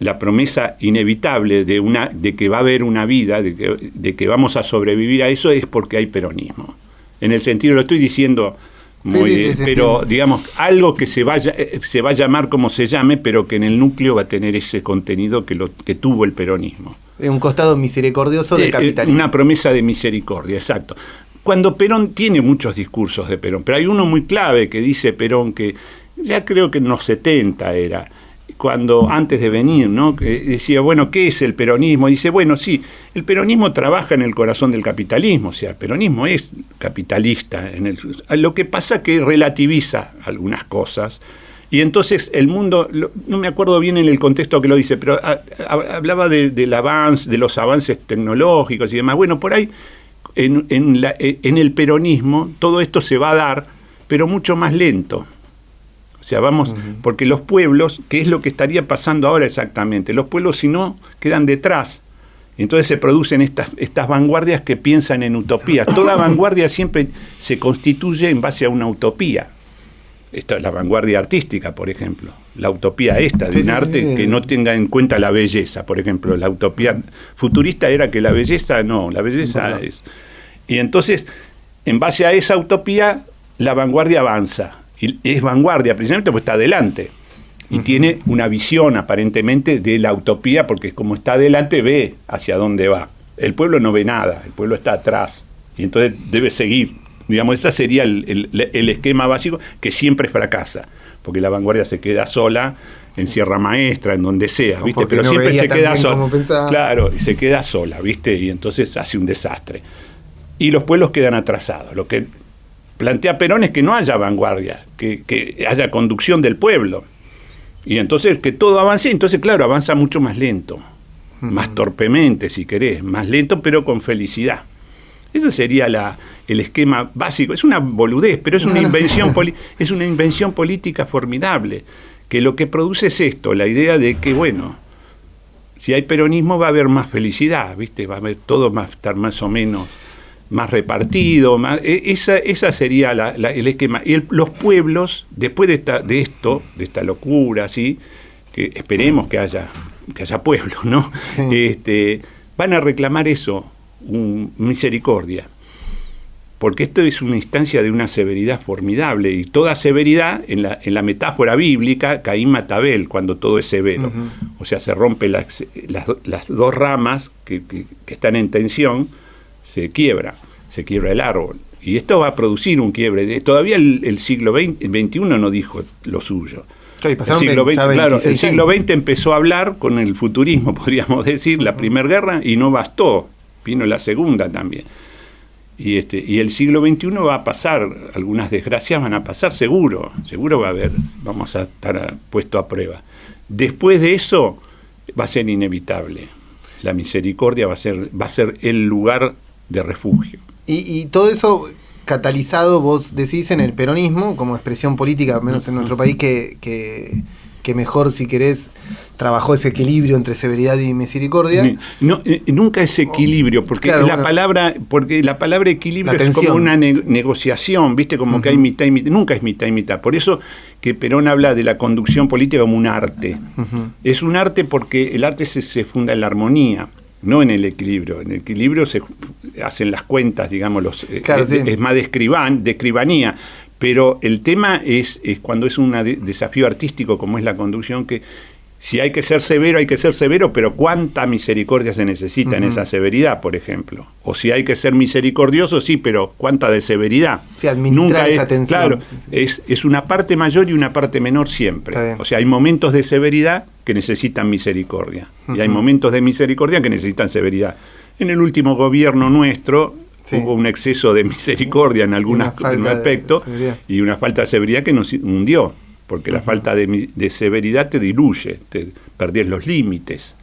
La promesa inevitable de que va a haber una vida, de que vamos a sobrevivir a eso, es porque hay peronismo. En el sentido, lo estoy diciendo muy pero digamos, algo que se va a llamar como se llame, pero que en el núcleo va a tener ese contenido que tuvo el peronismo. Un costado misericordioso del capitalismo. Una promesa de misericordia, exacto. cuando Perón tiene muchos discursos de Perón, pero hay uno muy clave que dice Perón, que ya creo que en los 70 era, cuando antes de venir, ¿no? Que decía, bueno, ¿qué es el peronismo? Dice, bueno, sí, el peronismo trabaja en el corazón del capitalismo, o sea, el peronismo es capitalista. Lo que pasa que relativiza algunas cosas, y entonces el mundo, no me acuerdo bien en el contexto que lo dice, pero hablaba del avance, de los avances tecnológicos y demás. Bueno, por ahí, en el peronismo, todo esto se va a dar, pero mucho más lento. O sea, vamos, porque los pueblos, ¿qué es lo que estaría pasando ahora exactamente? Los pueblos, si no, quedan detrás. Entonces se producen estas vanguardias que piensan en utopías. Toda vanguardia siempre se constituye en base a una utopía. Esta es la vanguardia artística, por ejemplo. La utopía de un arte que no tenga en cuenta la belleza, por ejemplo. La utopía futurista era que la belleza es... Y entonces, en base a esa utopía, la vanguardia avanza. Y es vanguardia precisamente porque está adelante y tiene una visión aparentemente de la utopía, porque como está adelante ve hacia dónde va. El pueblo no ve nada, el pueblo está atrás y entonces debe seguir. Digamos, ese sería el esquema básico, que siempre fracasa, porque la vanguardia se queda sola en Sierra Maestra, en donde sea, ¿viste? Pero no siempre se queda sola. Claro, y se queda sola, ¿viste? Y entonces hace un desastre. Y los pueblos quedan atrasados. Lo que plantea Perón es que no haya vanguardia, que haya conducción del pueblo. Y entonces que todo avance, entonces claro, avanza mucho más lento, más torpemente si querés, más lento pero con felicidad. Ese sería el esquema básico. Es una boludez, pero es una invención política formidable, que lo que produce es esto, la idea de que, bueno, si hay peronismo va a haber más felicidad, ¿viste? Va a haber todo, va a estar más o menos más repartido, esa sería el esquema. Y los pueblos, después de esta locura, ¿sí? Que esperemos que haya pueblos, ¿no? Sí. Van a reclamar eso, misericordia. Porque esto es una instancia de una severidad formidable, y toda severidad, en la metáfora bíblica, Caín mata a Abel, cuando todo es severo. O sea, se rompe las dos ramas que están en tensión, se quiebra el árbol. Y esto va a producir un quiebre. Todavía el siglo XXI no dijo lo suyo. El siglo XX empezó a hablar con el futurismo, podríamos decir, la Primera Guerra, y no bastó. Vino la Segunda también. Y el siglo XXI va a pasar, algunas desgracias van a pasar, seguro va a haber, vamos a estar puesto a prueba. Después de eso va a ser inevitable. La misericordia va a ser el lugar de refugio. Y todo eso catalizado, vos decís, en el peronismo, como expresión política, al menos en nuestro país, que mejor, si querés, trabajó ese equilibrio entre severidad y misericordia. No, nunca es equilibrio, porque claro, la palabra equilibrio es como una negociación, ¿viste? Como que hay mitad y mitad, nunca es mitad y mitad. Por eso que Perón habla de la conducción política como un arte. Es un arte porque el arte se funda en la armonía, no en el equilibrio. En el equilibrio se hacen las cuentas, digamos, es más de escribanía. Pero el tema es cuando es un desafío artístico como es la conducción, que si hay que ser severo, pero ¿cuánta misericordia se necesita en esa severidad, por ejemplo? O si hay que ser misericordioso, sí, pero ¿cuánta de severidad? Sí, administrar esa tensión. Claro, sí. Es una parte mayor y una parte menor siempre. O sea, hay momentos de severidad que necesitan misericordia, y hay momentos de misericordia que necesitan severidad. En el último gobierno nuestro hubo un exceso de misericordia en algún aspecto y una falta de severidad que nos hundió, porque la falta de severidad te diluye, te perdés los límites,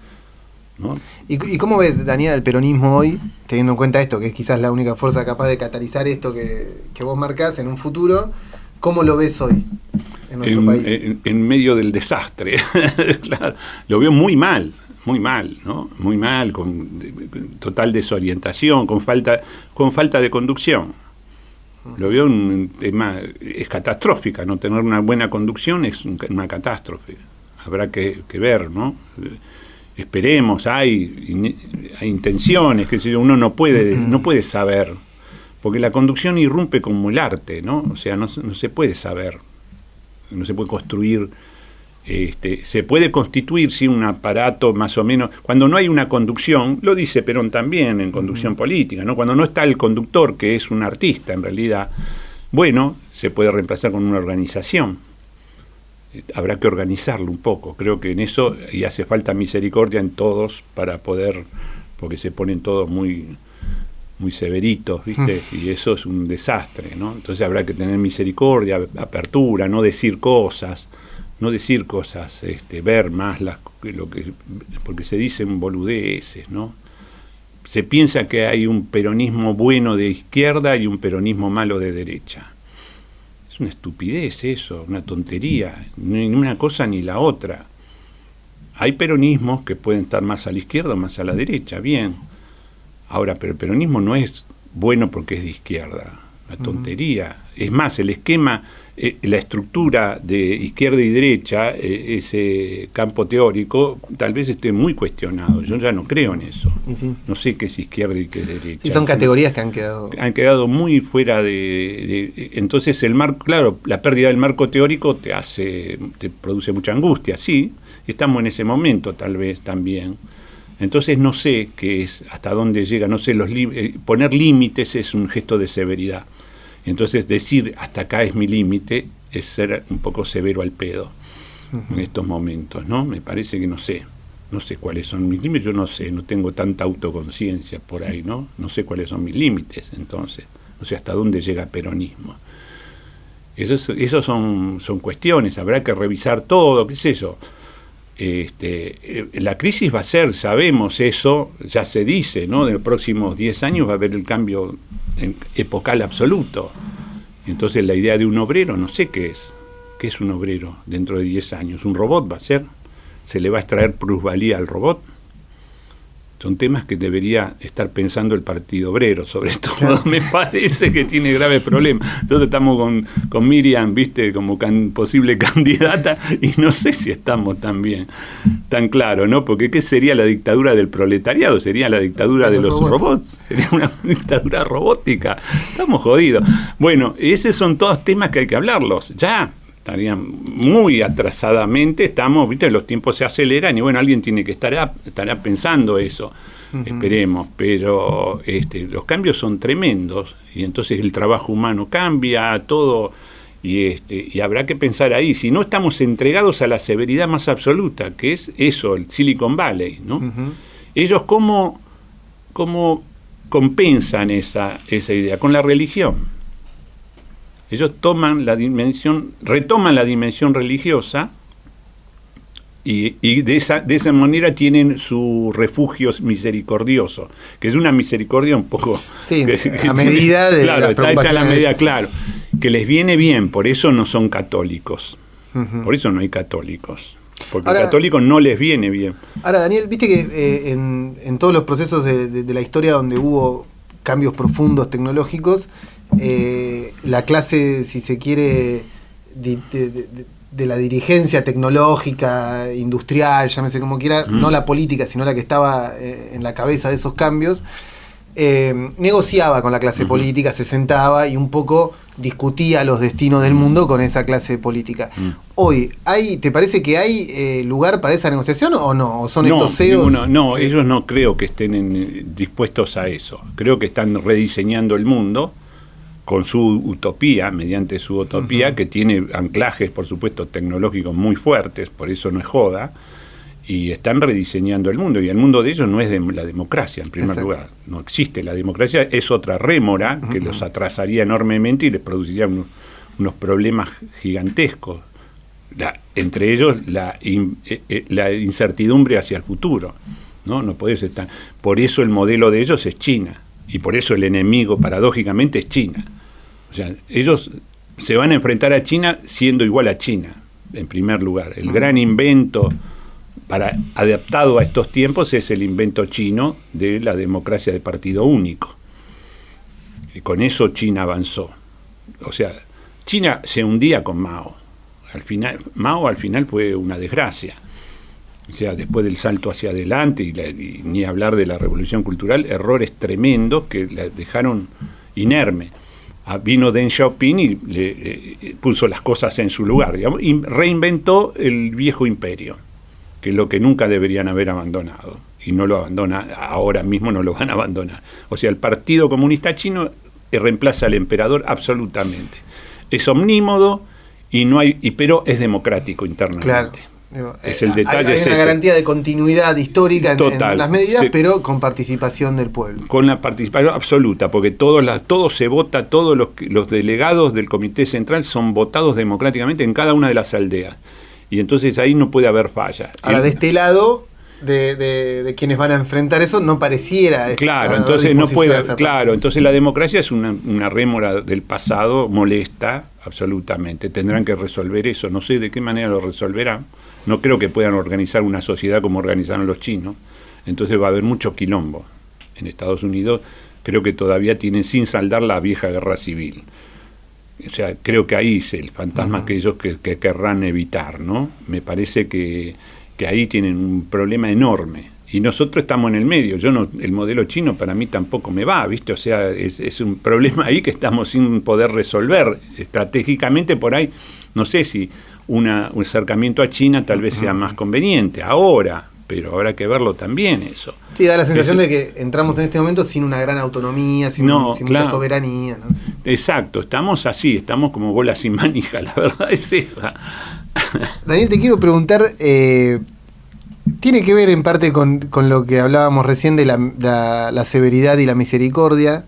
¿no? ¿Y cómo ves, Daniel, el peronismo hoy, teniendo en cuenta esto, que es quizás la única fuerza capaz de catalizar esto que vos marcás en un futuro? ¿Cómo lo ves hoy en nuestro país? En medio del desastre. Claro, lo veo muy mal, ¿no? Muy mal, con total desorientación, con falta de conducción. Lo veo un tema, es catastrófica, no tener una buena conducción es una catástrofe. Habrá que ver, ¿no? Esperemos, hay intenciones, que uno no puede saber, porque la conducción irrumpe como el arte, ¿no? O sea, no se puede saber, no se puede construir Se puede constituir, sí, un aparato más o menos, cuando no hay una conducción, lo dice Perón también en Conducción Política, ¿no? Cuando no está el conductor, que es un artista en realidad, bueno, se puede reemplazar con una organización. Habrá que organizarlo un poco, creo que en eso, y hace falta misericordia en todos para poder, porque se ponen todos muy severitos, ¿viste? Y eso es un desastre, ¿no? Entonces habrá que tener misericordia, apertura, no decir cosas, ver más porque se dicen boludeces, ¿no? Se piensa que hay un peronismo bueno de izquierda y un peronismo malo de derecha. Es una estupidez eso, una tontería, ni una cosa ni la otra. Hay peronismos que pueden estar más a la izquierda o más a la derecha, bien. Ahora, pero el peronismo no es bueno porque es de izquierda, una tontería. Es más, el esquema, la estructura de izquierda y derecha, ese campo teórico, tal vez esté muy cuestionado. Yo ya no creo en eso. Sí. No sé qué es izquierda y qué es derecha. Sí, son categorías que han quedado muy fuera de entonces el marco, claro, la pérdida del marco teórico te produce mucha angustia, sí, estamos en ese momento tal vez también. Entonces no sé qué es, hasta dónde llega, no sé, poner límites es un gesto de severidad. Entonces decir hasta acá es mi límite es ser un poco severo al pedo en estos momentos, ¿no? Me parece que no sé cuáles son mis límites, yo no sé, no tengo tanta autoconciencia por ahí, ¿no? No sé cuáles son mis límites, entonces, no sé hasta dónde llega el peronismo. Esos son cuestiones, habrá que revisar todo, qué sé yo. La crisis va a ser, sabemos eso, ya se dice, ¿no? De los próximos 10 años va a haber el cambio epocal absoluto. Entonces la idea de un obrero, no sé qué es. ¿Qué es un obrero dentro de 10 años? ¿Un robot va a ser? ¿Se le va a extraer plusvalía al robot? Son temas que debería estar pensando el Partido Obrero, sobre todo. Claro. Me parece que tiene graves problemas. Nosotros estamos con Miriam, viste, como posible candidata, y no sé si estamos tan bien, tan claro, ¿no? Porque ¿qué sería la dictadura del proletariado? ¿Sería la dictadura de los robots? ¿Sería una dictadura robótica? Estamos jodidos. Bueno, esos son todos temas que hay que hablarlos, ya. Estarían muy atrasadamente, estamos, viste, los tiempos se aceleran y bueno, alguien tiene que estará pensando eso, esperemos, pero los cambios son tremendos y entonces el trabajo humano cambia, todo, y habrá que pensar ahí, si no estamos entregados a la severidad más absoluta, que es eso, el Silicon Valley, ¿no? Ellos cómo compensan esa idea con la religión. Ellos retoman la dimensión religiosa y de esa manera tienen su refugio misericordioso, que es una misericordia un poco... Sí, a medida de... Claro, está hecha a la medida, claro, que les viene bien, por eso no son católicos, por eso no hay católicos, porque ahora, católicos no les viene bien. Ahora, Daniel, viste que en todos los procesos de la historia donde hubo cambios profundos tecnológicos, la clase, si se quiere, de la dirigencia tecnológica, industrial, llámese como quiera, no la política, sino la que estaba en la cabeza de esos cambios, negociaba con la clase política, se sentaba y un poco discutía los destinos del mundo con esa clase política. Hoy, ¿te parece que hay lugar para esa negociación o no? ¿O son estos CEOs? No, ellos no creo que estén dispuestos a eso. Creo que están rediseñando el mundo con su utopía, mediante su utopía, que tiene anclajes, por supuesto, tecnológicos muy fuertes, por eso no es joda, y están rediseñando el mundo, y el mundo de ellos no es la democracia, en primer lugar. No existe la democracia, es otra rémora que los atrasaría enormemente y les produciría unos problemas gigantescos. Entre ellos la incertidumbre hacia el futuro, ¿no? No podés estar. Por eso el modelo de ellos es China, y por eso el enemigo, paradójicamente, es China. O sea, ellos se van a enfrentar a China siendo igual a China, en primer lugar. El gran invento adaptado a estos tiempos es el invento chino de la democracia de partido único. Y con eso China avanzó. O sea, China se hundía con Mao. Mao al final fue una desgracia. O sea, después del salto hacia adelante y ni hablar de la revolución cultural, errores tremendos que la dejaron inerme. Vino Deng Xiaoping y le puso las cosas en su lugar, digamos, y reinventó el viejo imperio, que es lo que nunca deberían haber abandonado, y no lo abandona, ahora mismo no lo van a abandonar. O sea, el Partido Comunista Chino reemplaza al emperador absolutamente. Es omnímodo, pero es democrático internamente. Claro. Es el detalle. Hay una garantía de continuidad histórica en las medidas, sí, pero con participación del pueblo. Con la participación absoluta, porque todo se vota, todos los delegados del Comité Central son votados democráticamente en cada una de las aldeas. Y entonces ahí no puede haber falla. Ahora, de este lado, de quienes van a enfrentar eso, no pareciera. Claro, entonces no puede. Claro, entonces la democracia es una rémora del pasado, molesta absolutamente. Tendrán que resolver eso. No sé de qué manera lo resolverán. No creo que puedan organizar una sociedad como organizaron los chinos. Entonces va a haber mucho quilombo. En Estados Unidos creo que todavía tienen sin saldar la vieja guerra civil. O sea, creo que ahí es el fantasma que ellos que querrán evitar, ¿no? Me parece que ahí tienen un problema enorme. Y nosotros estamos en el medio. El modelo chino para mí tampoco me va, ¿viste? O sea, es un problema ahí que estamos sin poder resolver. Estratégicamente por ahí, no sé si un acercamiento a China tal vez sea más conveniente ahora, pero habrá que verlo también eso. Sí, da la sensación de que entramos en este momento sin una gran autonomía, sin mucha soberanía. ¿No? Exacto, estamos así, estamos como bolas sin manija, la verdad es esa. Daniel, te quiero preguntar, tiene que ver en parte con lo que hablábamos recién de la severidad y la misericordia.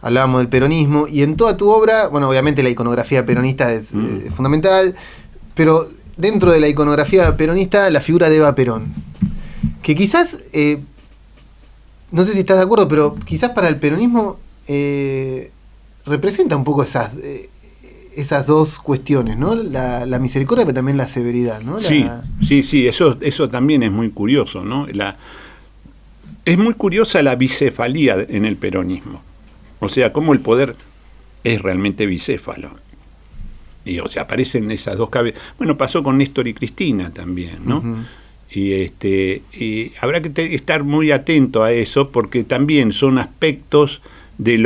Hablábamos del peronismo, y en toda tu obra, bueno, obviamente la iconografía peronista es fundamental, pero dentro de la iconografía peronista, la figura de Eva Perón, que quizás, no sé si estás de acuerdo, pero quizás para el peronismo representa un poco esas dos cuestiones, ¿no? La misericordia, pero también la severidad, ¿no? Sí, eso también es muy curioso, ¿no? Es muy curiosa la bicefalía en el peronismo. O sea, cómo el poder es realmente bicéfalo. Y, o sea, aparecen esas dos cabezas. Bueno, pasó con Néstor y Cristina también, ¿no? Uh-huh. Y habrá que estar muy atento a eso, porque también son aspectos de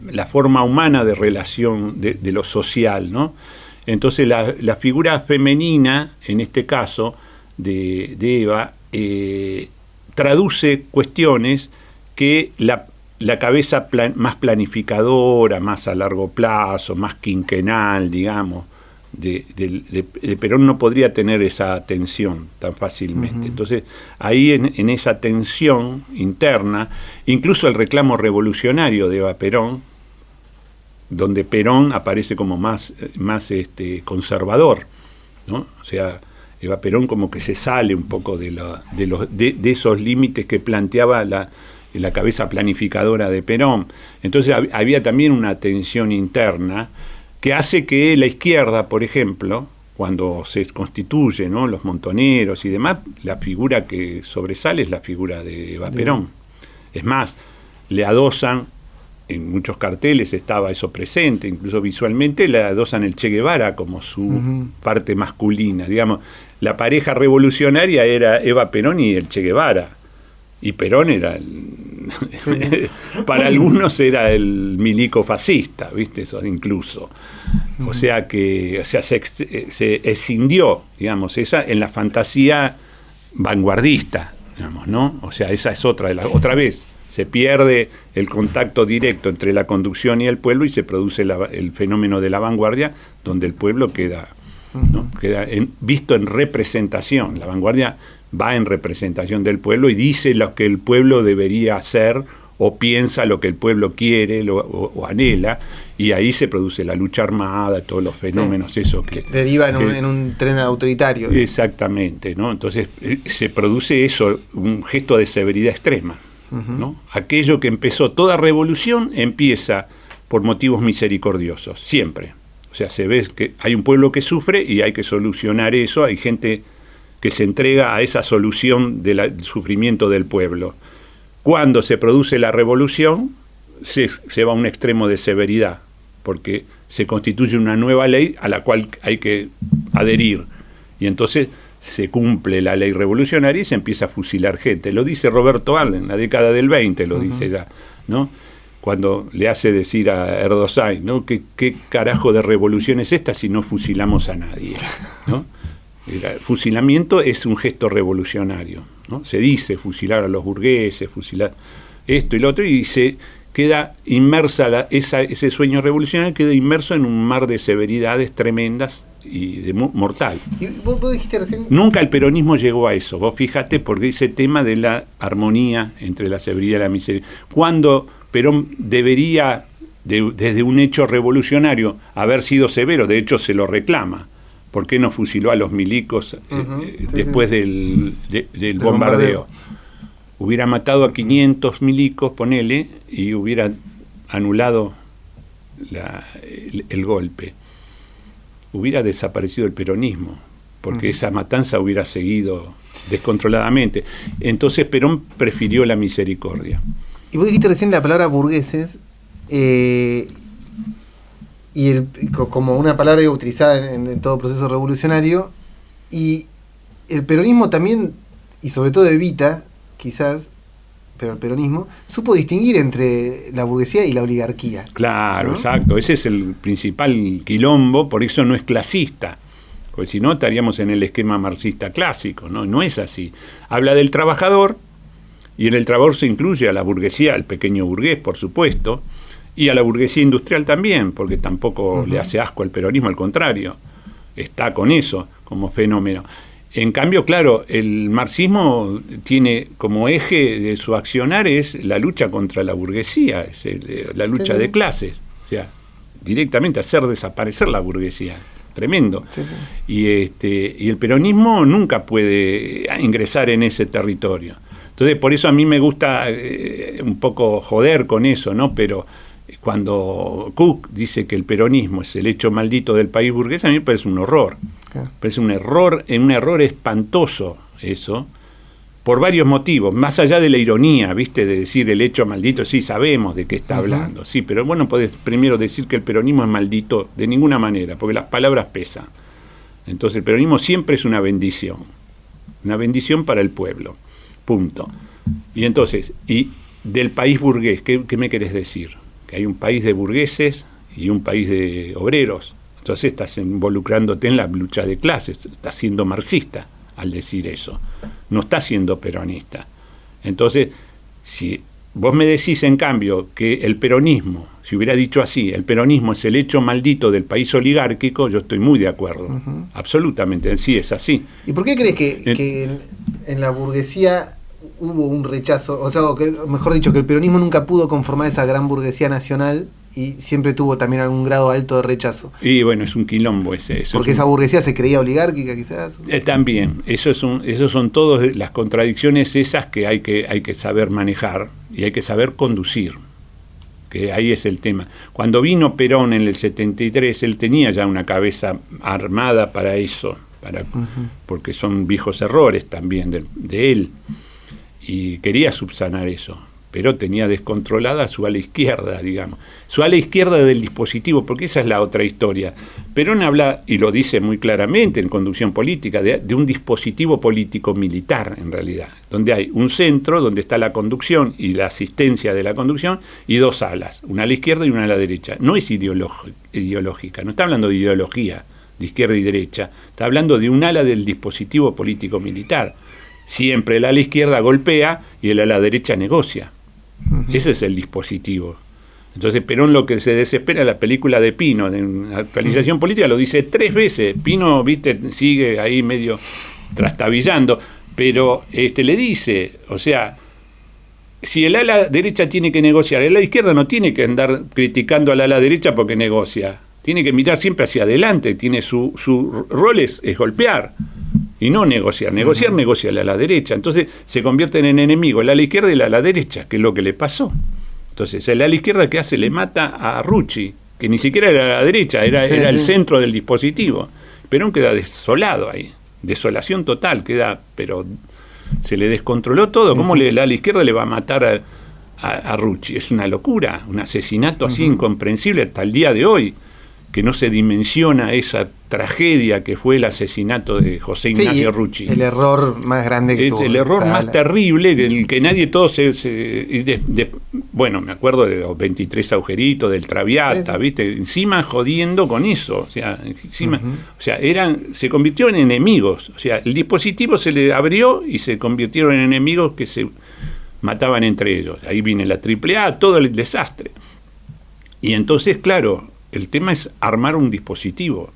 la forma humana de relación, de lo social, ¿no? Entonces la figura femenina, en este caso, de Eva, traduce cuestiones que la cabeza más planificadora, más a largo plazo, más quinquenal, digamos, de Perón no podría tener esa atención tan fácilmente. Uh-huh. Entonces, ahí en esa tensión interna, incluso el reclamo revolucionario de Eva Perón, donde Perón aparece como más conservador, ¿no? O sea, Eva Perón como que se sale un poco de esos límites que planteaba la cabeza planificadora de Perón. Entonces había también una tensión interna que hace que la izquierda, por ejemplo, cuando se constituye, ¿no?, los montoneros y demás, la figura que sobresale es la figura de Eva Perón. Es más, le adosan, en muchos carteles estaba eso presente, incluso visualmente le adosan el Che Guevara como su parte masculina. Digamos, la pareja revolucionaria era Eva Perón y el Che Guevara. Y Perón era para algunos era el milico fascista, ¿viste? Eso incluso. O sea que se escindió, digamos, esa en la fantasía vanguardista, digamos, ¿no? O sea, esa es otra vez. Se pierde el contacto directo entre la conducción y el pueblo y se produce el fenómeno de la vanguardia, donde el pueblo queda, ¿no?, queda visto en representación. La vanguardia va en representación del pueblo y dice lo que el pueblo debería hacer o piensa lo que el pueblo quiere o anhela, y ahí se produce la lucha armada, todos los fenómenos, eso que deriva en un tren autoritario. Exactamente, ¿no? Entonces se produce eso, un gesto de severidad extrema, ¿no? Aquello que empezó, toda revolución empieza por motivos misericordiosos, siempre. O sea, se ve que hay un pueblo que sufre y hay que solucionar eso, hay gente que se entrega a esa solución del sufrimiento del pueblo. Cuando se produce la revolución, se va a un extremo de severidad, porque se constituye una nueva ley a la cual hay que adherir. Y entonces se cumple la ley revolucionaria y se empieza a fusilar gente. Lo dice Roberto Allen, en la década del 20 lo dice ya, ¿no? cuando le hace decir a Erdogan, ¿no? ¿Qué carajo de revolución es esta si no fusilamos a nadie? ¿No? El fusilamiento es un gesto revolucionario, ¿no? Se dice fusilar a los burgueses, fusilar esto y lo otro, y se queda inmersa ese sueño revolucionario, queda inmerso en un mar de severidades tremendas y de mortal. Y vos dijiste recién... Nunca el peronismo llegó a eso, vos fijate, porque ese tema de la armonía entre la severidad y la miseria. Cuando Perón debería, desde un hecho revolucionario, haber sido severo, de hecho se lo reclama. ¿Por qué no fusiló a los milicos después del bombardeo? Hubiera matado a 500 milicos, ponele, y hubiera anulado el golpe. Hubiera desaparecido el peronismo, porque esa matanza hubiera seguido descontroladamente. Entonces Perón prefirió la misericordia. Y vos dijiste recién la palabra burgueses, como una palabra utilizada en todo proceso revolucionario, y el peronismo también, y sobre todo Evita, quizás, pero el peronismo, supo distinguir entre la burguesía y la oligarquía. Claro, ¿no? Exacto, ese es el principal quilombo, por eso no es clasista, porque si no estaríamos en el esquema marxista clásico, no es así. Habla del trabajador, y en el trabajador se incluye a la burguesía, al pequeño burgués, por supuesto, y a la burguesía industrial también, porque tampoco le hace asco al peronismo, al contrario, está con eso como fenómeno. En cambio, claro, el marxismo tiene como eje de su accionar es la lucha contra la burguesía, es la lucha de clases, o sea, directamente hacer desaparecer la burguesía. Tremendo. Sí. Y el peronismo nunca puede ingresar en ese territorio. Entonces, por eso a mí me gusta un poco joder con eso, ¿no? Pero cuando Cook dice que el peronismo es el hecho maldito del país burgués, a mí me parece un horror. Me parece un error espantoso eso, por varios motivos, más allá de la ironía, ¿viste? De decir el hecho maldito, sí, sabemos de qué está hablando, sí, pero bueno, podés primero decir que el peronismo es maldito de ninguna manera, porque las palabras pesan. Entonces el peronismo siempre es una bendición para el pueblo, punto. Y entonces, y del país burgués, ¿qué me querés decir? Que hay un país de burgueses y un país de obreros. Entonces estás involucrándote en la lucha de clases, estás siendo marxista al decir eso, no estás siendo peronista. Entonces, si vos me decís en cambio que el peronismo, si hubiera dicho así, el peronismo es el hecho maldito del país oligárquico, yo estoy muy de acuerdo, absolutamente, sí es así. ¿Y por qué crees que en la burguesía hubo un rechazo, o sea, mejor dicho, que el peronismo nunca pudo conformar esa gran burguesía nacional y siempre tuvo también algún grado alto de rechazo? Y bueno, es un quilombo ese. Porque esa burguesía se creía oligárquica, quizás. También, esos son todas las contradicciones esas que hay que saber manejar y hay que saber conducir, que ahí es el tema. Cuando vino Perón en el 73, él tenía ya una cabeza armada para eso, porque son viejos errores también de él, y quería subsanar eso. Pero tenía descontrolada su ala izquierda, digamos. Su ala izquierda del dispositivo, porque esa es la otra historia. Perón habla, y lo dice muy claramente en Conducción Política, de un dispositivo político militar, en realidad, donde hay un centro, donde está la conducción y la asistencia de la conducción, y dos alas, una a la izquierda y una a la derecha. No es ideológica, no está hablando de ideología, de izquierda y derecha, está hablando de un ala del dispositivo político militar. Siempre el ala izquierda golpea y el ala derecha negocia. Ese es el dispositivo. Entonces Perón lo que se desespera, la película de Pino, de actualización política, lo dice 3 veces. Pino, viste, sigue ahí medio trastabillando, pero le dice, o sea, si el ala derecha tiene que negociar, el ala izquierda no tiene que andar criticando al ala derecha porque negocia. Tiene que mirar siempre hacia adelante, tiene su rol es golpear. Y no negociar, negocia a la derecha. Entonces se convierten en enemigos el ala izquierda y el ala derecha, que es lo que le pasó. Entonces el ala izquierda, ¿qué hace? Le mata a Rucci, que ni siquiera era la derecha, era el centro del dispositivo. Perón queda desolado ahí, desolación total, pero se le descontroló todo. ¿Cómo el ala izquierda le va a matar a Rucci? Es una locura, un asesinato así incomprensible hasta el día de hoy. que no se dimensiona esa tragedia que fue el asesinato de José Ignacio Rucci. El error más grande que es tuvo. El error más terrible, que nadie todo bueno, me acuerdo de los 23 agujeritos, del Traviata, ¿viste? Encima jodiendo con eso, o sea, o sea, se convirtieron en enemigos, o sea, el dispositivo se le abrió y se convirtieron en enemigos que se mataban entre ellos. Ahí viene la AAA, todo el desastre. Y entonces, claro, el tema es armar un dispositivo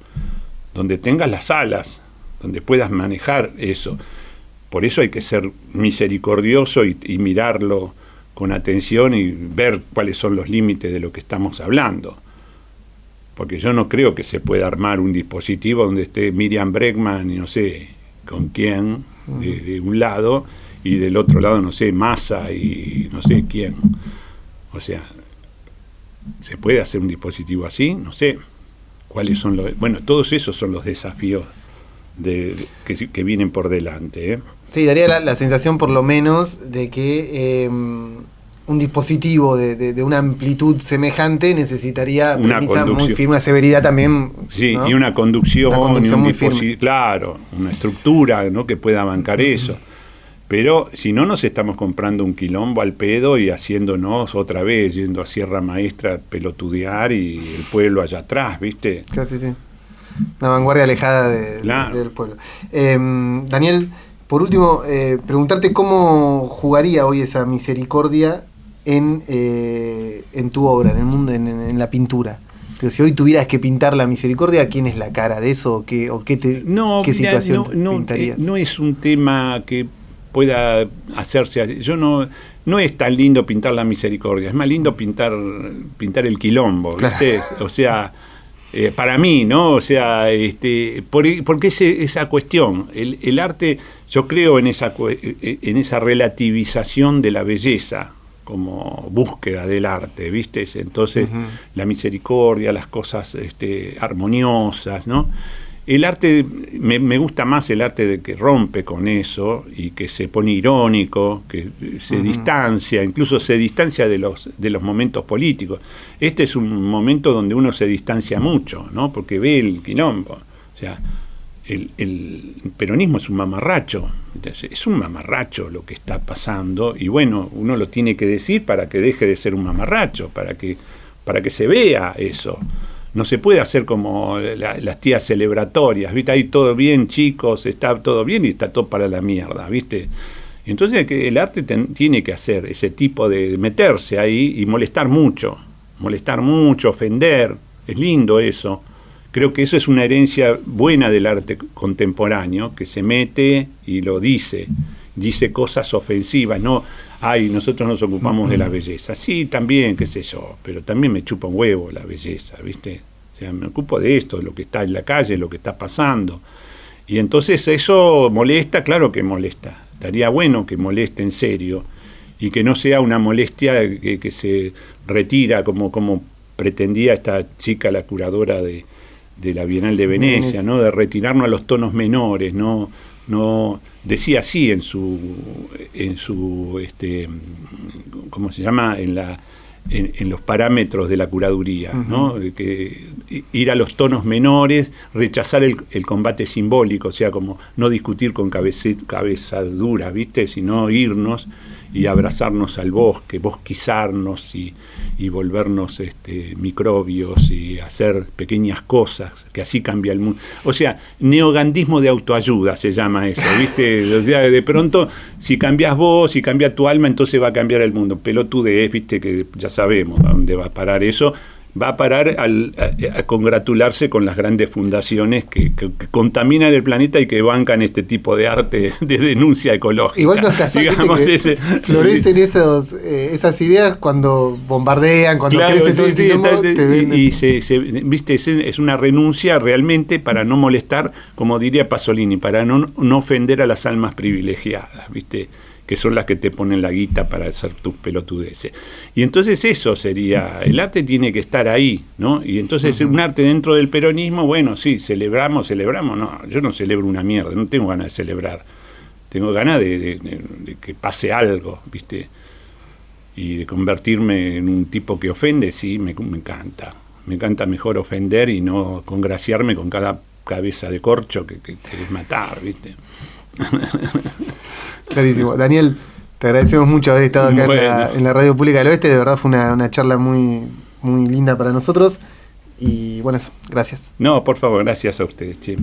donde tengas las alas, donde puedas manejar eso. Por eso hay que ser misericordioso y mirarlo con atención y ver cuáles son los límites de lo que estamos hablando. Porque yo no creo que se pueda armar un dispositivo donde esté Miriam Bregman y no sé con quién, de un lado, y del otro lado, no sé, Massa y no sé quién. O sea, ¿se puede hacer un dispositivo así? No sé. ¿Cuáles son los...? Bueno, todos esos son los desafíos que vienen por delante, ¿eh? Sí, daría la sensación por lo menos de que un dispositivo de una amplitud semejante necesitaría una premisa muy firme, una severidad también. Sí, ¿no? y una conducción muy firme. Claro, una estructura, ¿no?, que pueda bancar eso. Pero si no, nos estamos comprando un quilombo al pedo y haciéndonos otra vez, yendo a Sierra Maestra a pelotudear y el pueblo allá atrás, ¿viste? Claro, sí. Una vanguardia alejada del pueblo. Daniel, por último, preguntarte cómo jugaría hoy esa misericordia en tu obra, en el mundo, en la pintura. Pero si hoy tuvieras que pintar la misericordia, ¿quién es la cara de eso? ¿Qué situación pintarías? No es un tema que pueda hacerse. Yo no es tan lindo pintar la misericordia, es más lindo pintar el quilombo, ¿viste? Claro. O sea, para mí, ¿no? O sea, porque esa cuestión, el arte, yo creo en esa relativización de la belleza como búsqueda del arte, ¿viste? Entonces, la misericordia, las cosas armoniosas, ¿no? El arte, me gusta más el arte de que rompe con eso y que se pone irónico, que se distancia, incluso se distancia de los momentos políticos. Este es un momento donde uno se distancia mucho, ¿no? Porque ve el quilombo. O sea, el peronismo es un mamarracho. Es un mamarracho lo que está pasando y bueno, uno lo tiene que decir para que deje de ser un mamarracho, para que se vea eso. No se puede hacer como las tías celebratorias, ¿viste? Ahí todo bien, chicos, está todo bien y está todo para la mierda, ¿viste? Entonces el arte tiene que hacer ese tipo de meterse ahí y molestar mucho, ofender. Es lindo eso. Creo que eso es una herencia buena del arte contemporáneo, que se mete y lo dice cosas ofensivas, no, nosotros nos ocupamos de la belleza. Sí, también, qué sé yo, pero también me chupa un huevo la belleza, ¿viste? O sea, me ocupo de esto, de lo que está en la calle, lo que está pasando. Y entonces eso molesta, claro que molesta. Estaría bueno que moleste en serio y que no sea una molestia que se retira como pretendía esta chica, la curadora de la Bienal de Venecia, ¿no? De retirarnos a los tonos menores, no decía así en su ¿cómo se llama? En los parámetros de la curaduría, ¿no? Que ir a los tonos menores, rechazar el combate simbólico, o sea, como no discutir con cabeza dura, ¿viste? Sino irnos y abrazarnos al bosque, bosquizarnos y volvernos microbios y hacer pequeñas cosas, que así cambia el mundo. O sea, neogandismo de autoayuda se llama eso, ¿viste? O sea, de pronto, si cambias vos, si cambia tu alma, entonces va a cambiar el mundo. Pelotudez, ¿viste? Que ya sabemos a dónde va a parar eso. Va a parar a congratularse con las grandes fundaciones que contaminan el planeta y que bancan este tipo de arte de denuncia ecológica. Igual no es casual, que florecen esas ideas cuando bombardean, cuando crece todo el quilombo, ¿viste? Es una renuncia realmente para no molestar, como diría Pasolini, para no ofender a las almas privilegiadas, ¿viste? Que son las que te ponen la guita para hacer tus pelotudeces. Y entonces eso sería, el arte tiene que estar ahí, ¿no? Y entonces un arte dentro del peronismo, bueno, sí, celebramos, no, yo no celebro una mierda, no tengo ganas de celebrar, tengo ganas de que pase algo, ¿viste? Y de convertirme en un tipo que ofende, sí, me encanta, Me encanta mejor ofender y no congraciarme con cada cabeza de corcho que matar, ¿viste? Clarísimo. Daniel, te agradecemos mucho haber estado acá en la Radio Pública del Oeste. De verdad fue una charla muy, muy linda para nosotros. Y bueno, eso, gracias. No, por favor, gracias a ustedes, che.